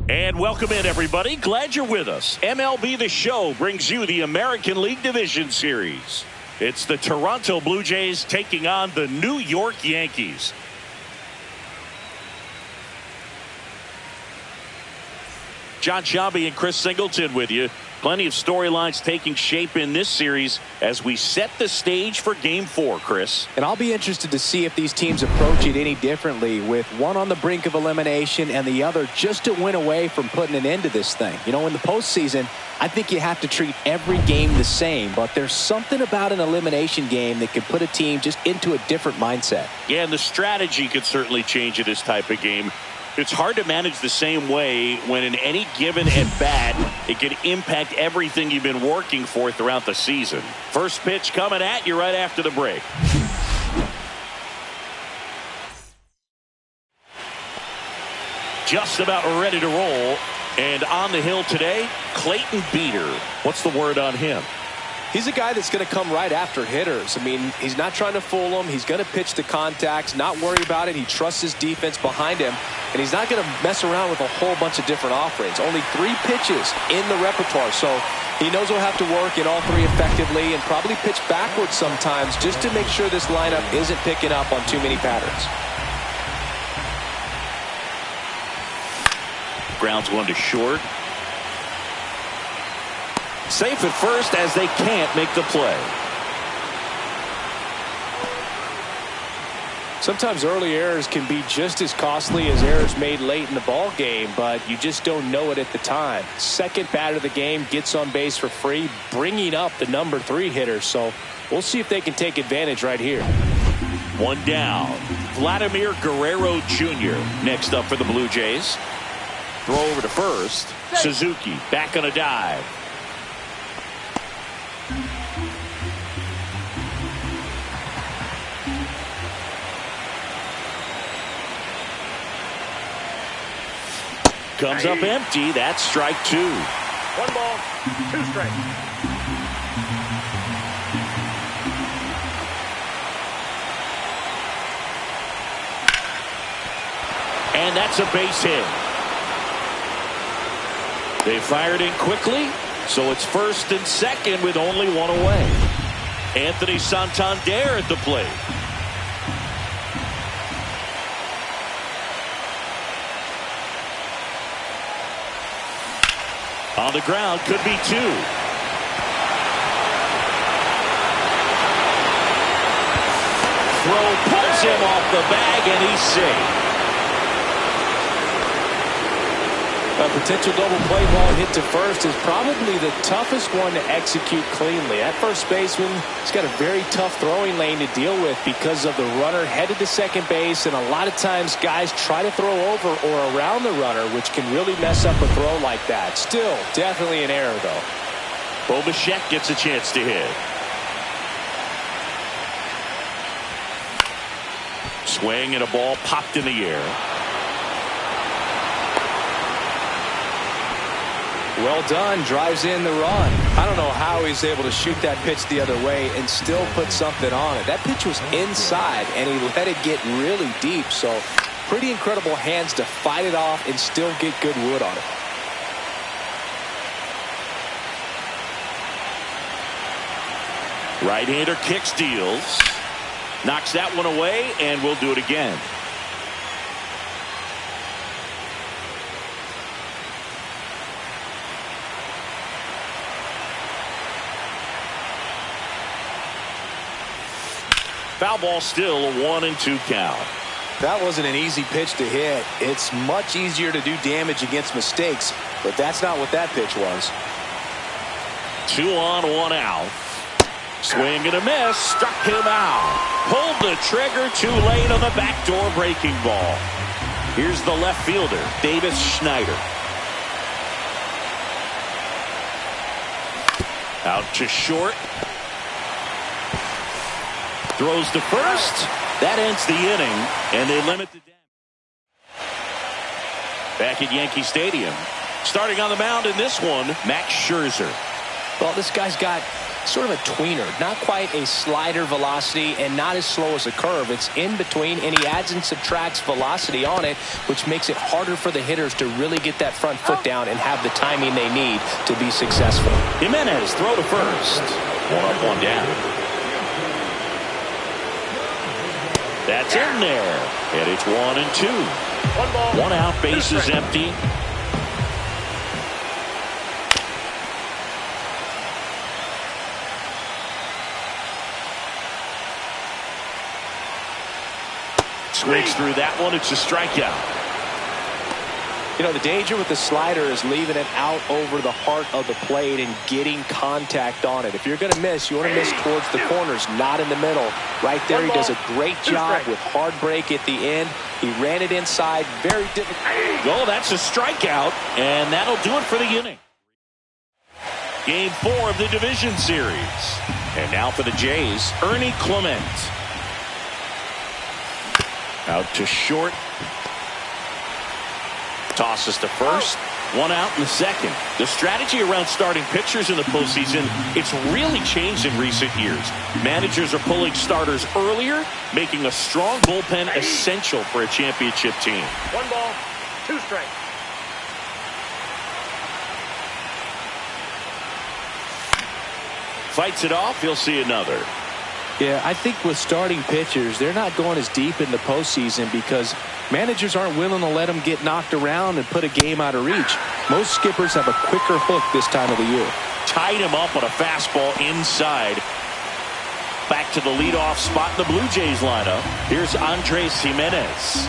And welcome in, everybody. Glad you're with us. MLB The Show brings you the American League Division Series. It's the Toronto Blue Jays taking on the New York Yankees. John Sciambi and Chris Singleton with you. Plenty of storylines taking shape in this series as we set the stage for Game 4, Chris.
And I'll be interested to see if these teams approach it any differently, with one on the brink of elimination and the other just a win away from putting an end to this thing. You know, in the postseason, I think you have to treat every game the same, but there's something about an elimination game that can put a team just into a different mindset.
Yeah, and the strategy could certainly change in this type of game. It's hard to manage the same way when in any given at bat, it can impact everything you've been working for throughout the season. First pitch coming at you right after the break. Just about ready to roll. And on the hill today, Clayton Beeter. What's the word on him?
He's a guy that's going to come right after hitters. I mean, he's not trying to fool them. He's going to pitch the contacts, not worry about it. He trusts his defense behind him, and he's not going to mess around with a whole bunch of different offerings. Only 3 pitches in the repertoire, so he knows he'll have to work in all 3 effectively and probably pitch backwards sometimes just to make sure this lineup isn't picking up on too many patterns.
Grounds one to short. Safe at first as they can't make the play.
Sometimes early errors can be just as costly as errors made late in the ball game, but you just don't know it at the time. Second batter of the game gets on base for free, bringing up the number 3 hitter. So we'll see if they can take advantage right here.
One down. Vladimir Guerrero Jr. next up for the Blue Jays. Throw over to first. Suzuki back on a dive. Comes up empty. That's strike 2.
1 ball, 2 strikes.
And that's a base hit. They fired in quickly, so it's first and second with only 1 away. Anthony Santander at the plate. On the ground, could be 2. Throw pulls him off the bag, and he's safe.
A potential double play ball hit to first is probably the toughest one to execute cleanly. That first baseman has got a very tough throwing lane to deal with because of the runner headed to second base, and a lot of times guys try to throw over or around the runner, which can really mess up a throw like that. Still, definitely an error, though.
Bo Bichette gets a chance to hit. Swing and a ball popped in the air.
Well done, drives in the run. I don't know how he's able to shoot that pitch the other way and still put something on it. That pitch was inside, and he let it get really deep. So pretty incredible hands to fight it off and still get good wood on it.
Right-hander kick steals. Knocks that one away, and we'll do it again. Foul ball, still a 1-2 count.
That wasn't an easy pitch to hit. It's much easier to do damage against mistakes, but that's not what that pitch was.
2 on, 1 out. Swing and a miss. Struck him out. Pulled the trigger too late on the backdoor breaking ball. Here's the left fielder, Davis Schneider. Out to short. Throws to first. That ends the inning, and they limit the damage. Back at Yankee Stadium. Starting on the mound in this one, Max Scherzer.
Well, this guy's got sort of a tweener. Not quite a slider velocity and not as slow as a curve. It's in between, and he adds and subtracts velocity on it, which makes it harder for the hitters to really get that front foot down and have the timing they need to be successful.
Jimenez, throw to first. One up, one down. That's in there. And it's 1-2.
1 ball.
One out, bases empty. Swings through that one. It's a strikeout.
You know, the danger with the slider is leaving it out over the heart of the plate and getting contact on it. If you're going to miss, you want to miss towards the corners, not in the middle. Right there, he does a great job with hard break at the end. He ran it inside. Very difficult.
Oh, that's a strikeout, and that'll do it for the inning. Game 4 of the division series. And now for the Jays, Ernie Clement. Out to short. Tosses to first. One out in the second. The strategy around starting pitchers in the postseason, it's really changed in recent years. Managers are pulling starters earlier, making a strong bullpen essential for a championship team.
1 ball, 2 strikes.
Fights it off. He'll see another.
Yeah, I think with starting pitchers, they're not going as deep in the postseason because managers aren't willing to let them get knocked around and put a game out of reach. Most skippers have a quicker hook this time of the year.
Tied him up on a fastball inside. Back to the leadoff spot in the Blue Jays lineup. Here's Andres Jimenez.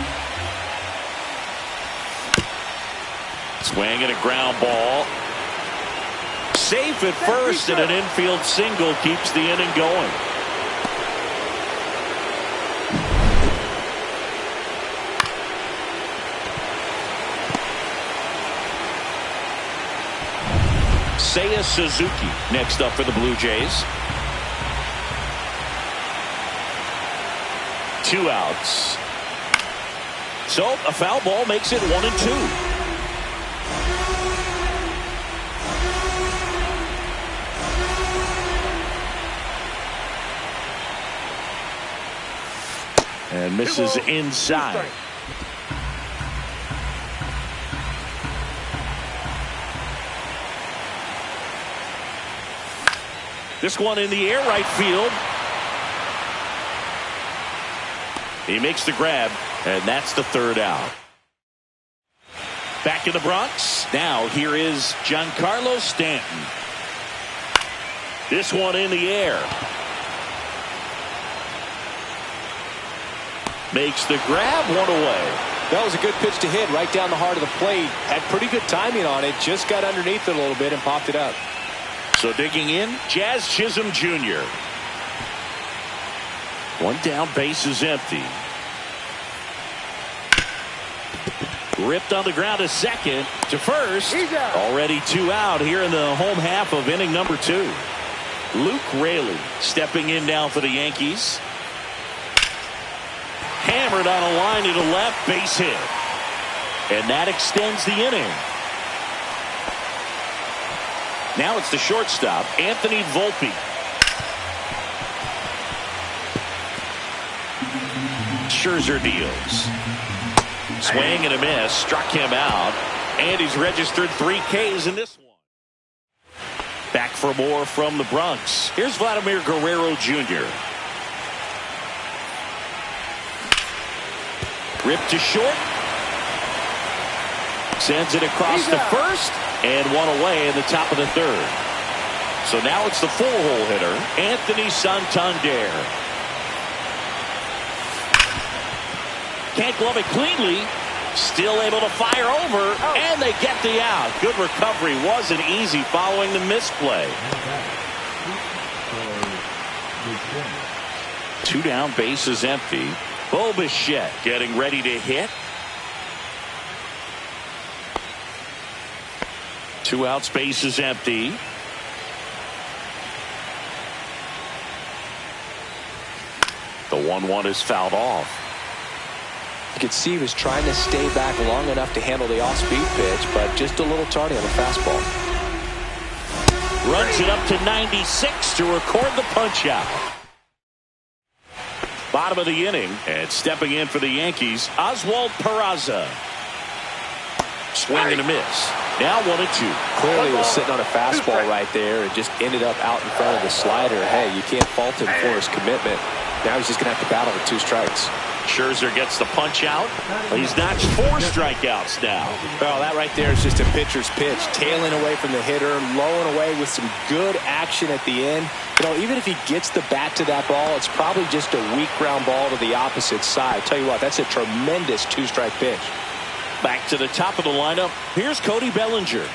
Swing and a ground ball. Safe at first, and an infield single keeps the inning going. Seiya Suzuki next up for the Blue Jays. 2 outs. So a foul ball makes it 1-2. And misses inside. This one in the air, right field. He makes the grab, and that's the 3rd out. Back in the Bronx. Now here is Giancarlo Stanton. This one in the air. Makes the grab, one away.
That was a good pitch to hit right down the heart of the plate. Had pretty good timing on it. Just got underneath it a little bit and popped it up.
So digging in, Jazz Chisholm Jr. One down, base is empty. Ripped on the ground to second, to first. Already 2 out here in the home half of inning number 2. Luke Raley stepping in now for the Yankees. Hammered on a line to the left, base hit. And that extends the inning. Now it's the shortstop, Anthony Volpe. Scherzer deals. Swing and a miss, struck him out. And he's registered 3 Ks in this one. Back for more from the Bronx. Here's Vladimir Guerrero Jr. Ripped to short. Sends it across the first. And one away in the top of the 3rd. So now it's the 4-hole hitter, Anthony Santander. Can't glove it cleanly. Still able to fire over. And they get the out. Good recovery. Wasn't easy following the misplay. 2 down, bases empty. Bo Bichette getting ready to hit. 2 outs, base is empty. 1-1 is fouled off.
You could see he was trying to stay back long enough to handle the off-speed pitch, but just a little tardy on the fastball.
Runs it up to 96 to record the punch-out. Bottom of the inning, and stepping in for the Yankees, Oswald Peraza. Swing and a miss. Now 1-2.
Clearly he was sitting on a fastball right there and just ended up out in front of the slider. Hey, you can't fault him for his commitment. Now he's just going to have to battle with 2 strikes.
Scherzer gets the punch out. He's notched 4 strikeouts now.
Well, that right there is just a pitcher's pitch. Tailing away from the hitter, lowing away with some good action at the end. You know, even if he gets the bat to that ball, it's probably just a weak ground ball to the opposite side. Tell you what, that's a tremendous 2-strike pitch.
Back to the top of the lineup. Here's Cody Bellinger.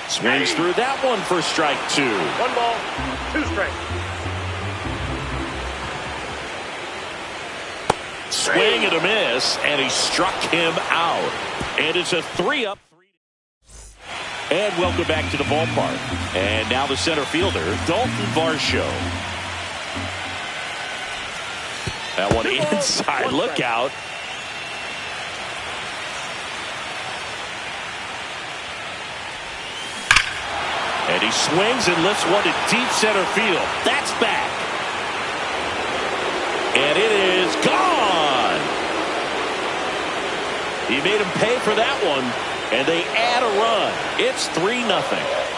Swings through that one for strike 2.
1 ball, 2 strikes.
Swing and a miss, and he struck him out. And it's a 3-up. And welcome back to the ballpark. And now the center fielder, Dalton Varsho. That one inside. Look out. And he swings and lifts one to deep center field. That's back. And it is gone. He made him pay for that one, and they add a run. It's 3-0.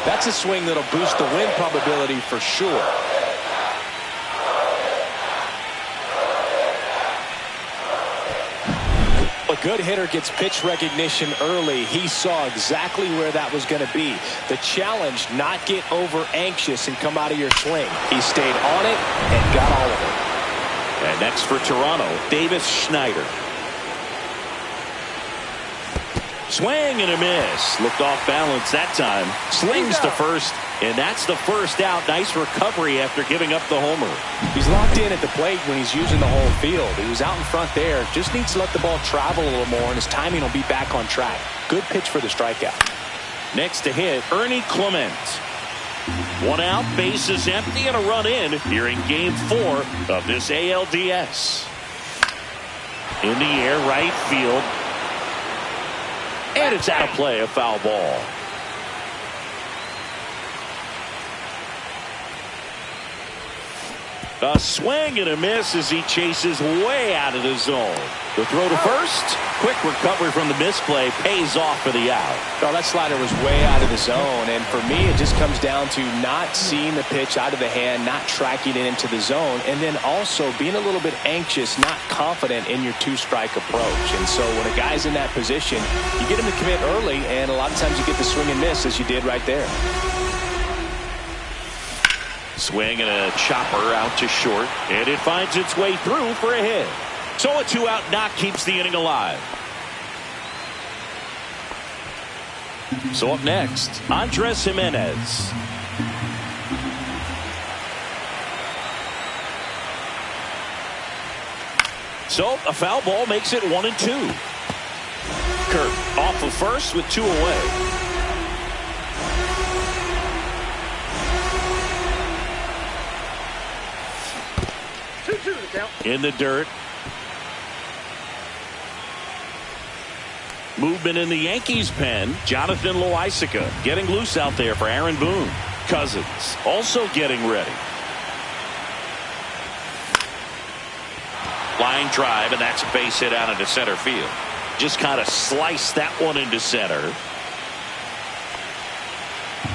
That's a swing that'll boost the win probability for sure. A good hitter gets pitch recognition early. He saw exactly where that was going to be. The challenge, not get over anxious and come out of your swing. He stayed on it and got all of it.
And next for Toronto, Davis Schneider. Swing and a miss. Looked off balance that time. Slings to first, and that's the first out. Nice recovery after giving up the homer.
He's locked in at the plate when he's using the whole field. He was out in front there. Just needs to let the ball travel a little more, and his timing will be back on track. Good pitch for the strikeout.
Next to hit, Ernie Clement. 1 out, bases empty, and a run in here in Game 4 of this ALDS. In the air, right field. And it's out of play, a foul ball. A swing and a miss as he chases way out of the zone. The throw to first. Quick recovery from the misplay pays off for the out.
Well, that slider was way out of the zone, and for me it just comes down to not seeing the pitch out of the hand, not tracking it into the zone, and then also being a little bit anxious, not confident in your 2-strike approach. And so when a guy's in that position, you get him to commit early, and a lot of times you get the swing and miss as you did right there.
Swing and a chopper out to short, and it finds its way through for a hit. So a 2-out knock keeps the inning alive. So up next, Andres Jimenez. So a foul ball makes it 1-2. Kirk off of first with 2 away. In the dirt. Movement in the Yankees pen. Jonathan Loaisiga getting loose out there for Aaron Boone. Cousins also getting ready. Line drive, and that's a base hit out into center field. Just kind of sliced that one into center.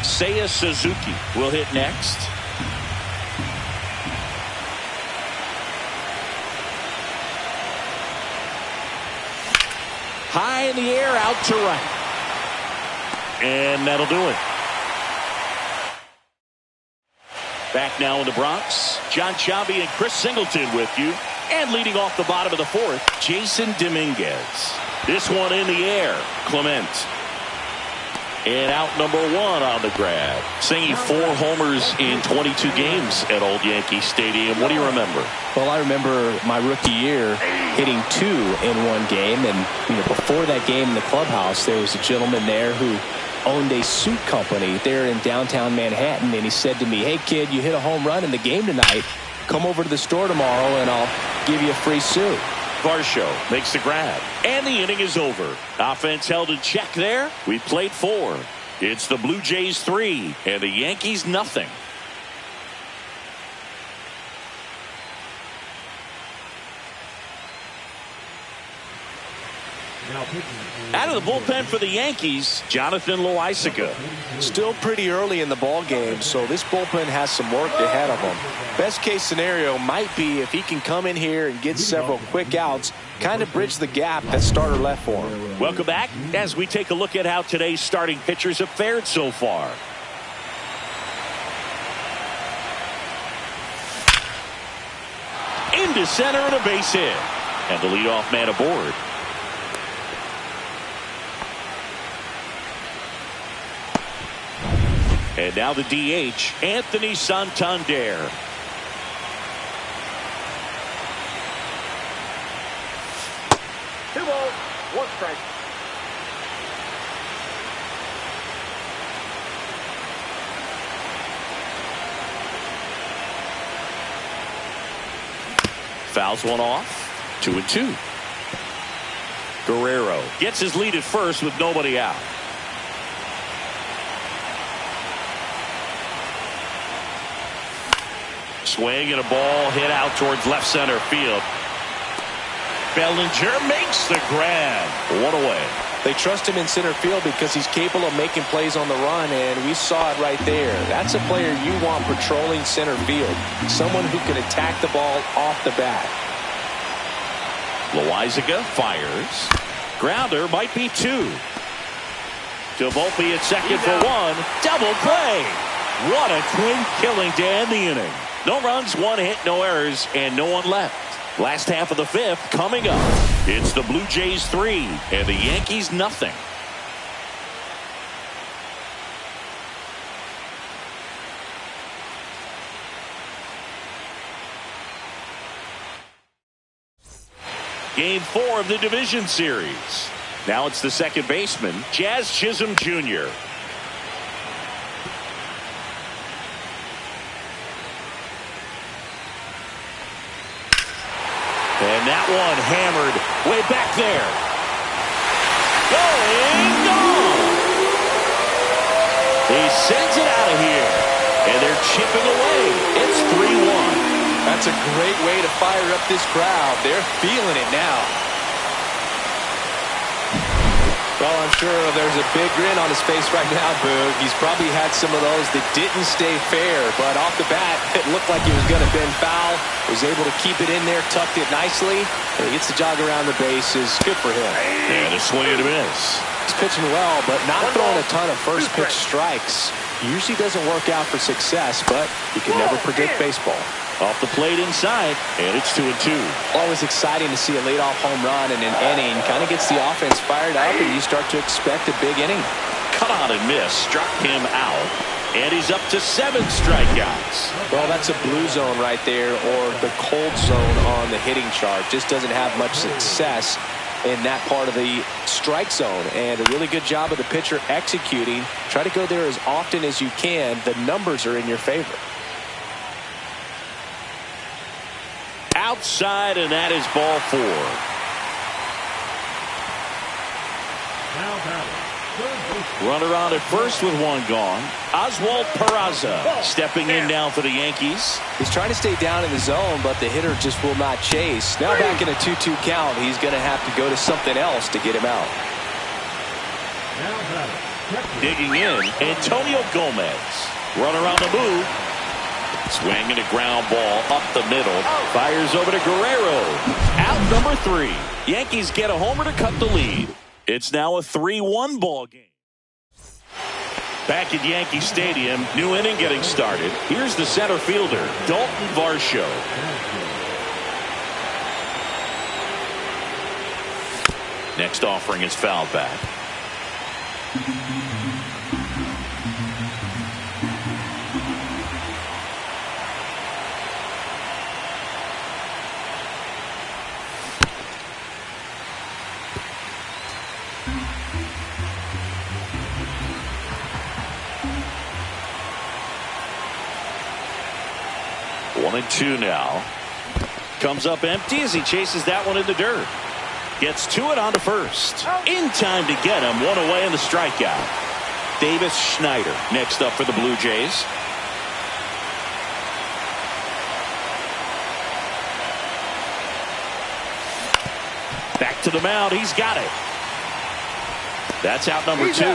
Seiya Suzuki will hit next. High in the air, out to right. And that'll do it. Back now in the Bronx, John Chavi and Chris Singleton with you. And leading off the bottom of the 4th, Jason Dominguez. This one in the air, Clement. And out number 1 on the grab. Singing 4 homers in 22 games at Old Yankee Stadium. What do you remember?
Well, I remember my rookie year hitting 2 in one game. And before that game in the clubhouse, there was a gentleman there who owned a suit company there in downtown Manhattan. And he said to me, "Hey, kid, you hit a home run in the game tonight. come over to the store tomorrow and I'll give you a free suit.
Varsho makes the grab, and the inning is over. Offense held in check there. We played 4. It's the Blue Jays 3 and the Yankees nothing. Out of the bullpen for the Yankees, Jonathan Loaisiga.
Still pretty early in the ball game, so this bullpen has some work ahead of them. Best case scenario might be if he can come in here and get several quick outs, kind of bridge the gap that starter left for him.
Welcome back as we take a look at how today's starting pitchers have fared so far. Into center and a base hit. And the leadoff man aboard. And now the DH, Anthony Santander.
Two balls, one strike.
Fouls one off. 2-2. Guerrero gets his lead at first with nobody out. Swing and a ball hit out towards left center field. Bellinger makes the grab. One away.
They trust him in center field because he's capable of making plays on the run, and we saw it right there. That's a player you want patrolling center field. Someone who can attack the ball off the bat.
Loaisiga fires. Grounder might be 2. To Volpe at second for 1. Double play. What a quick killing to end the inning. No runs, 1 hit, no errors, and no one left. Last half of the 5th coming up. It's the Blue Jays 3 and the Yankees nothing. Game 4 of the division series. Now it's the second baseman, Jazz Chisholm Jr. And that one hammered way back there. Gone! He sends it out of here. And they're chipping away. It's 3-1.
That's a great way to fire up this crowd. They're feeling it now. Well, I'm sure there's a big grin on his face right now, Boog. He's probably had some of those that didn't stay fair, but off the bat, it looked like he was going to bend foul. Was able to keep it in there, tucked it nicely, and he gets the jog around the bases. Good for him.
And a swing and a miss.
He's pitching well, but not throwing a ton of first pitch strikes. Usually doesn't work out for success, but you can never predict baseball.
Off the plate inside, and it's 2-2.
Always exciting to see a leadoff home run in an inning. Kind of gets the offense fired up, and you start to expect a big inning.
Cut on and miss. Struck him out. And he's up to 7 strikeouts.
Well, that's a blue zone right there, or the cold zone on the hitting chart. Just doesn't have much success in that part of the strike zone. And a really good job of the pitcher executing. Try to go there as often as you can. The numbers are in your favor.
Outside, and that is ball 4. Runner on at first with 1 gone. Oswald Peraza stepping in now for the Yankees.
He's trying to stay down in the zone, but the hitter just will not chase. Now back in a 2-2 count, he's going to have to go to something else to get him out.
Digging in, Antonio Gomez. Runner on the move. Swing and a ground ball up the middle. Fires over to Guerrero. Out number 3. Yankees get a homer to cut the lead. It's now a 3-1 ball game. Back at Yankee Stadium, new inning getting started. Here's the center fielder, Dalton Varsho. Next offering is fouled back. 1-2 now. Comes up empty as he chases that one in the dirt. Gets to it on to first. In time to get him. One away in the strikeout. Davis Schneider next up for the Blue Jays. Back to the mound. He's got it. That's out number 2.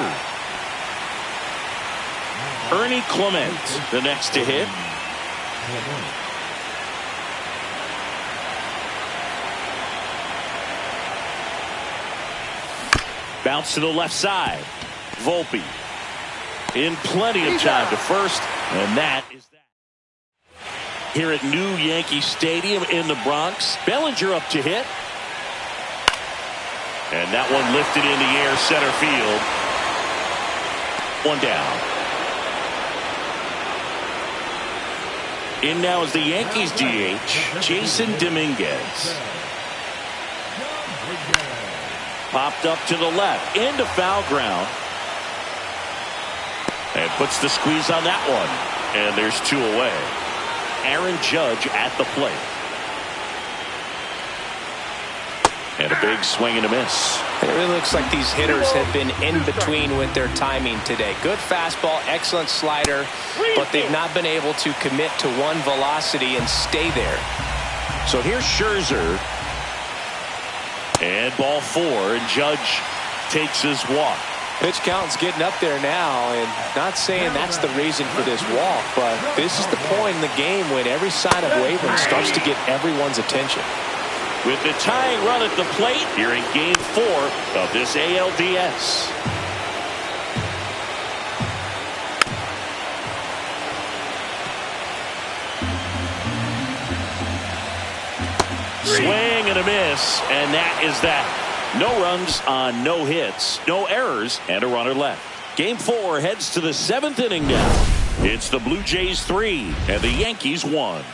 Ernie Clement, the next to hit. Bounce to the left side. Volpe in plenty of time to first, and that is that. Here at New Yankee Stadium in the Bronx, Bellinger up to hit. And that one lifted in the air, center field. One down. In now is the Yankees DH, Jason Dominguez. Popped up to the left, into foul ground. And puts the squeeze on that one. And there's 2 away. Aaron Judge at the plate. And a big swing and a miss.
It really looks like these hitters have been in between with their timing today. Good fastball, excellent slider, but they've not been able to commit to one velocity and stay there.
So here's Scherzer. And ball 4, and Judge takes his walk.
Pitch count's getting up there now, and not saying that's the reason for this walk, but this is the point in the game when every sign of wavering starts to get everyone's attention.
With the tying run at the plate here in Game 4 of this ALDS. Swing and a miss, and that is that. No runs on no hits, no errors, and a runner left. Game 4 heads to the 7th inning now. It's the Blue Jays 3 and the Yankees 1.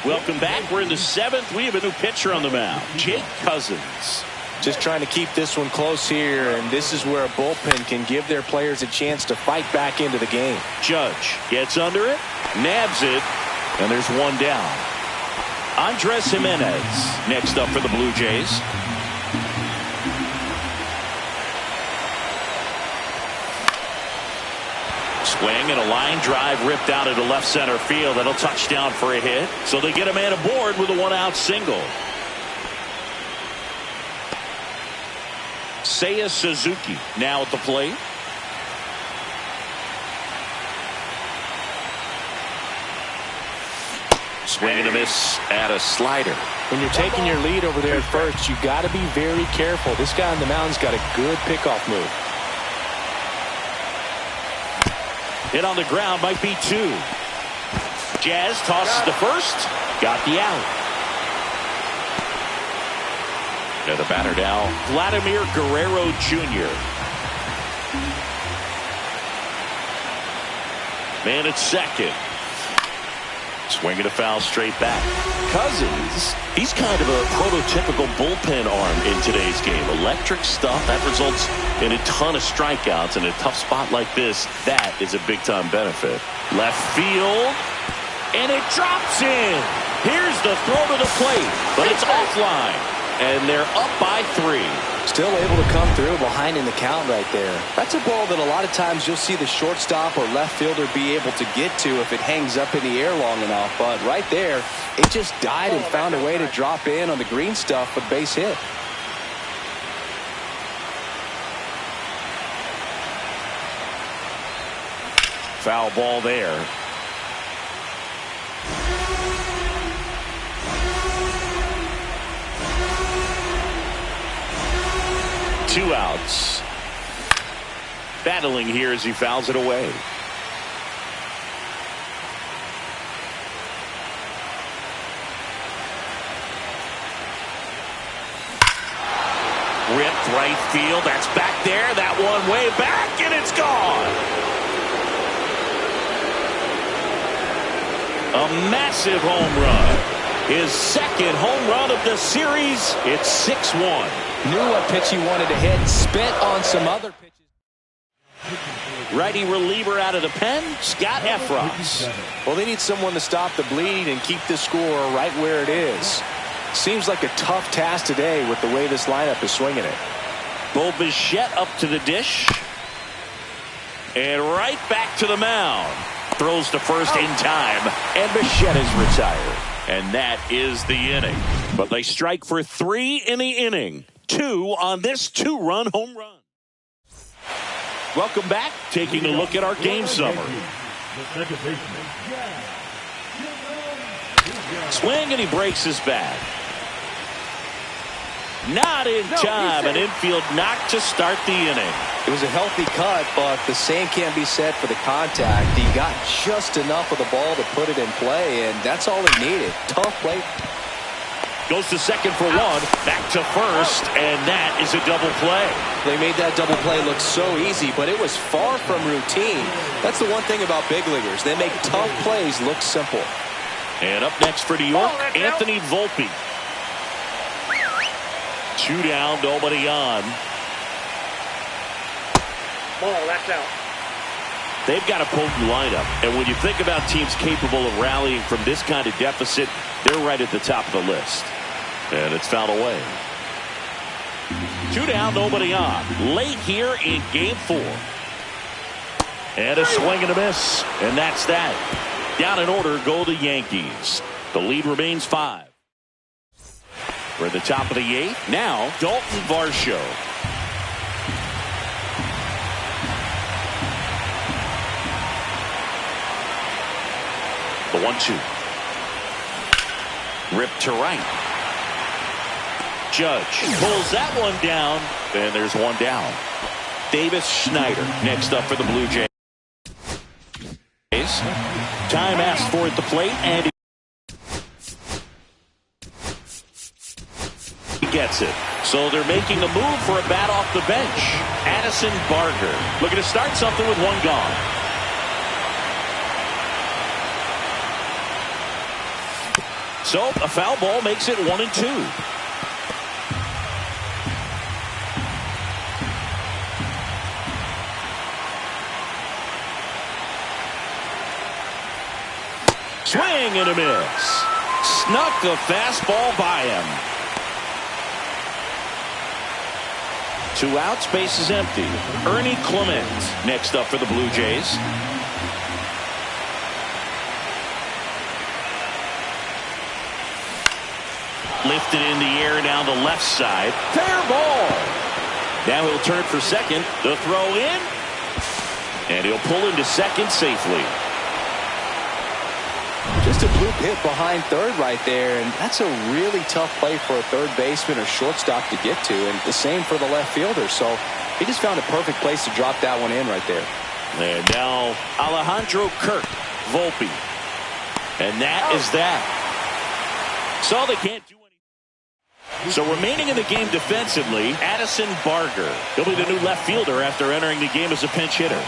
Welcome back. We're in the 7th. We have a new pitcher on the mound, Jake Cousins.
Just trying to keep this one close here, and this is where a bullpen can give their players a chance to fight back into the game.
Judge gets under it, nabs it, and there's one down. Andres Jimenez next up for the Blue Jays. Swing and a line drive ripped out into left center field. That'll touch down for a hit. So they get a man aboard with a 1-out single. Seiya Suzuki now at the plate. Swing and a miss at a slider.
When you're taking your lead over there at first, you got to be very careful. This guy on the mound's got a good pickoff move.
Hit on the ground, might be 2. Jazz tosses to first. Got the out. And the batter now, Vladimir Guerrero Jr. Man at second. Swinging a foul straight back. Cousins, he's kind of a prototypical bullpen arm in today's game. Electric stuff that results in a ton of strikeouts. In a tough spot like this, that is a big-time benefit. Left field, and it drops in. Here's the throw to the plate, but it's offline, and they're up by 3.
Still able to come through behind in the count right there. That's a ball that a lot of times you'll see the shortstop or left fielder be able to get to if it hangs up in the air long enough. But right there, it just died and found a way to drop in on the green stuff with base hit.
Foul ball there. Two outs. Battling here as he fouls it away. Ripped right field. That's back there. That one way back, and it's gone. A massive home run. His second home run of the series. It's 6-1.
Knew what pitch he wanted to hit. Spent on some other pitches.
Righty reliever out of the pen, Scott Efros.
Well, they need someone to stop the bleed and keep the score right where it is. Seems like a tough task today with the way this lineup is swinging it.
Bo Bichette up to the dish. And right back to the mound. Throws to first in time. And Bichette is retired. And that is the inning. But they strike for 3 in the inning. 2 on this 2-run home run. Welcome back. Taking a look at our game summary. Swing and he breaks his bat. Not in time. An infield knock to start the inning.
It was a healthy cut, but the same can't be said for the contact. He got just enough of the ball to put it in play, and that's all he needed. Tough play.
Goes to second for 1. Back to first, and that is a double play.
They made that double play look so easy, but it was far from routine. That's the one thing about big leaguers. They make tough plays look simple.
And up next for New York, Anthony Volpe. 2 down, nobody on.
Ball, that's out.
They've got a potent lineup, and when you think about teams capable of rallying from this kind of deficit, they're right at the top of the list. And it's fouled away. 2 down, nobody on. Late here in Game 4. And a swing and a miss, and that's that. Down in order go the Yankees. The lead remains 5. We're at the top of the 8th. Now, Dalton Varsho. The 1-2. Ripped to right. Judge pulls that one down. And there's one down. Davis Schneider next up for the Blue Jays. Time asked for at the plate, and he gets it. So they're making a move for a bat off the bench. Addison Barger looking to start something with 1 gone. So a foul ball makes it 1-2. Swing and a miss. Snuck a fastball by him. 2 outs, base is empty. Ernie Clement next up for the Blue Jays. Lifted in the air down the left side. Fair ball. Now he'll turn for second. The throw in. And he'll pull into second safely.
Just a bloop hit behind third right there, and that's a really tough play for a third baseman or shortstop to get to, and the same for the left fielder. So he just found a perfect place to drop that one in right there.
And now Alejandro Kirk, Volpe. And that is that. So they can't do anything. So remaining in the game defensively, Addison Barger. He'll be the new left fielder after entering the game as a pinch hitter.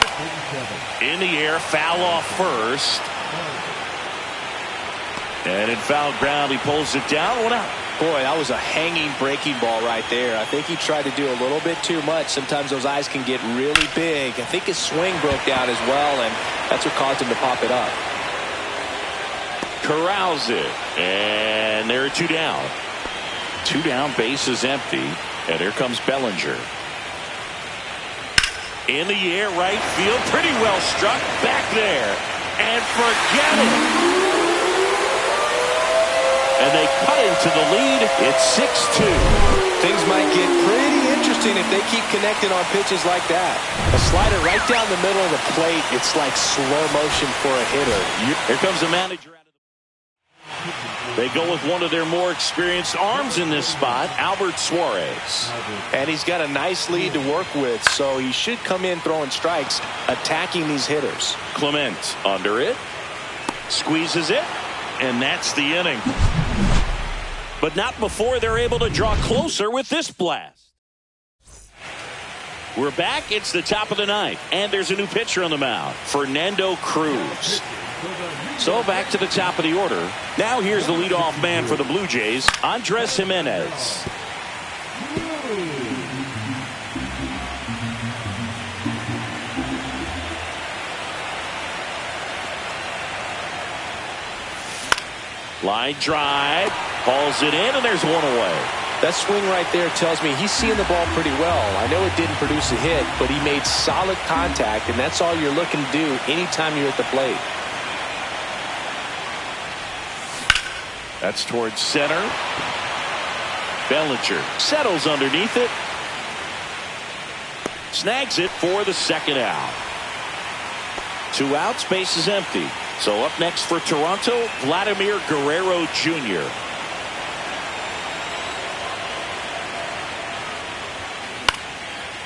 In the air, foul off first. And in foul ground, he pulls it down. 1 out.
Boy, that was a hanging breaking ball right there. I think he tried to do a little bit too much. Sometimes those eyes can get really big. I think his swing broke down as well, and that's what caused him to pop it up.
Corrals it. And there are 2 down. 2 down, base is empty. And here comes Bellinger. In the air, right field. Pretty well struck. Back there. And forget it. And they cut into the lead. It's 6-2.
Things might get pretty interesting if they keep connecting on pitches like that. A slider right down the middle of the plate. It's like slow motion for a hitter.
Here comes the manager out of the... They go with one of their more experienced arms in this spot, Albert Suarez.
And he's got a nice lead to work with, so he should come in throwing strikes, attacking these hitters.
Clement under it. Squeezes it. And that's the inning. But not before they're able to draw closer with this blast. We're back. It's the top of the 9th. And there's a new pitcher on the mound, Fernando Cruz. So back to the top of the order. Now here's the leadoff man for the Blue Jays, Andres Gimenez. Line drive. Hauls it in, and there's one away.
That swing right there tells me he's seeing the ball pretty well. I know it didn't produce a hit, but he made solid contact, and that's all you're looking to do anytime you're at the plate.
That's towards center. Bellinger settles underneath it. Snags it for the second out. 2 outs, base is empty. So up next for Toronto, Vladimir Guerrero Jr.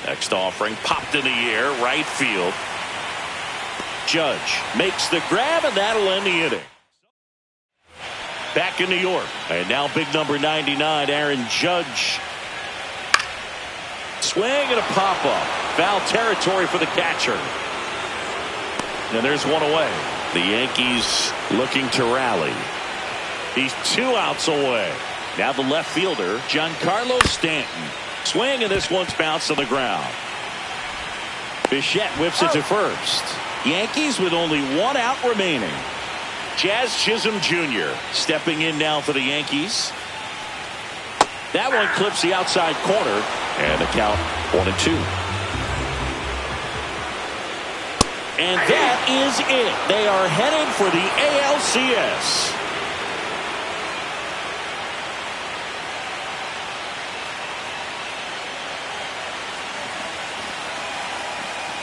Next offering popped in the air, right field. Judge makes the grab, and that'll end the inning. Back in New York, and now big number 99, Aaron Judge. Swing and a pop-up. Foul territory for the catcher. And there's one away. The Yankees looking to rally. He's 2 outs away. Now the left fielder, Giancarlo Stanton. Swing, and this one's bounced to the ground. Bichette whips it to first. Yankees with only 1 out remaining. Jazz Chisholm Jr. stepping in now for the Yankees. That one clips the outside corner, and the count 1-2. And that is it. They are headed for the ALCS.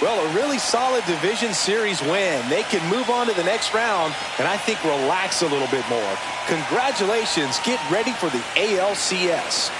Well, a really solid division series win. They can move on to the next round and I think relax a little bit more. Congratulations. Get ready for the ALCS.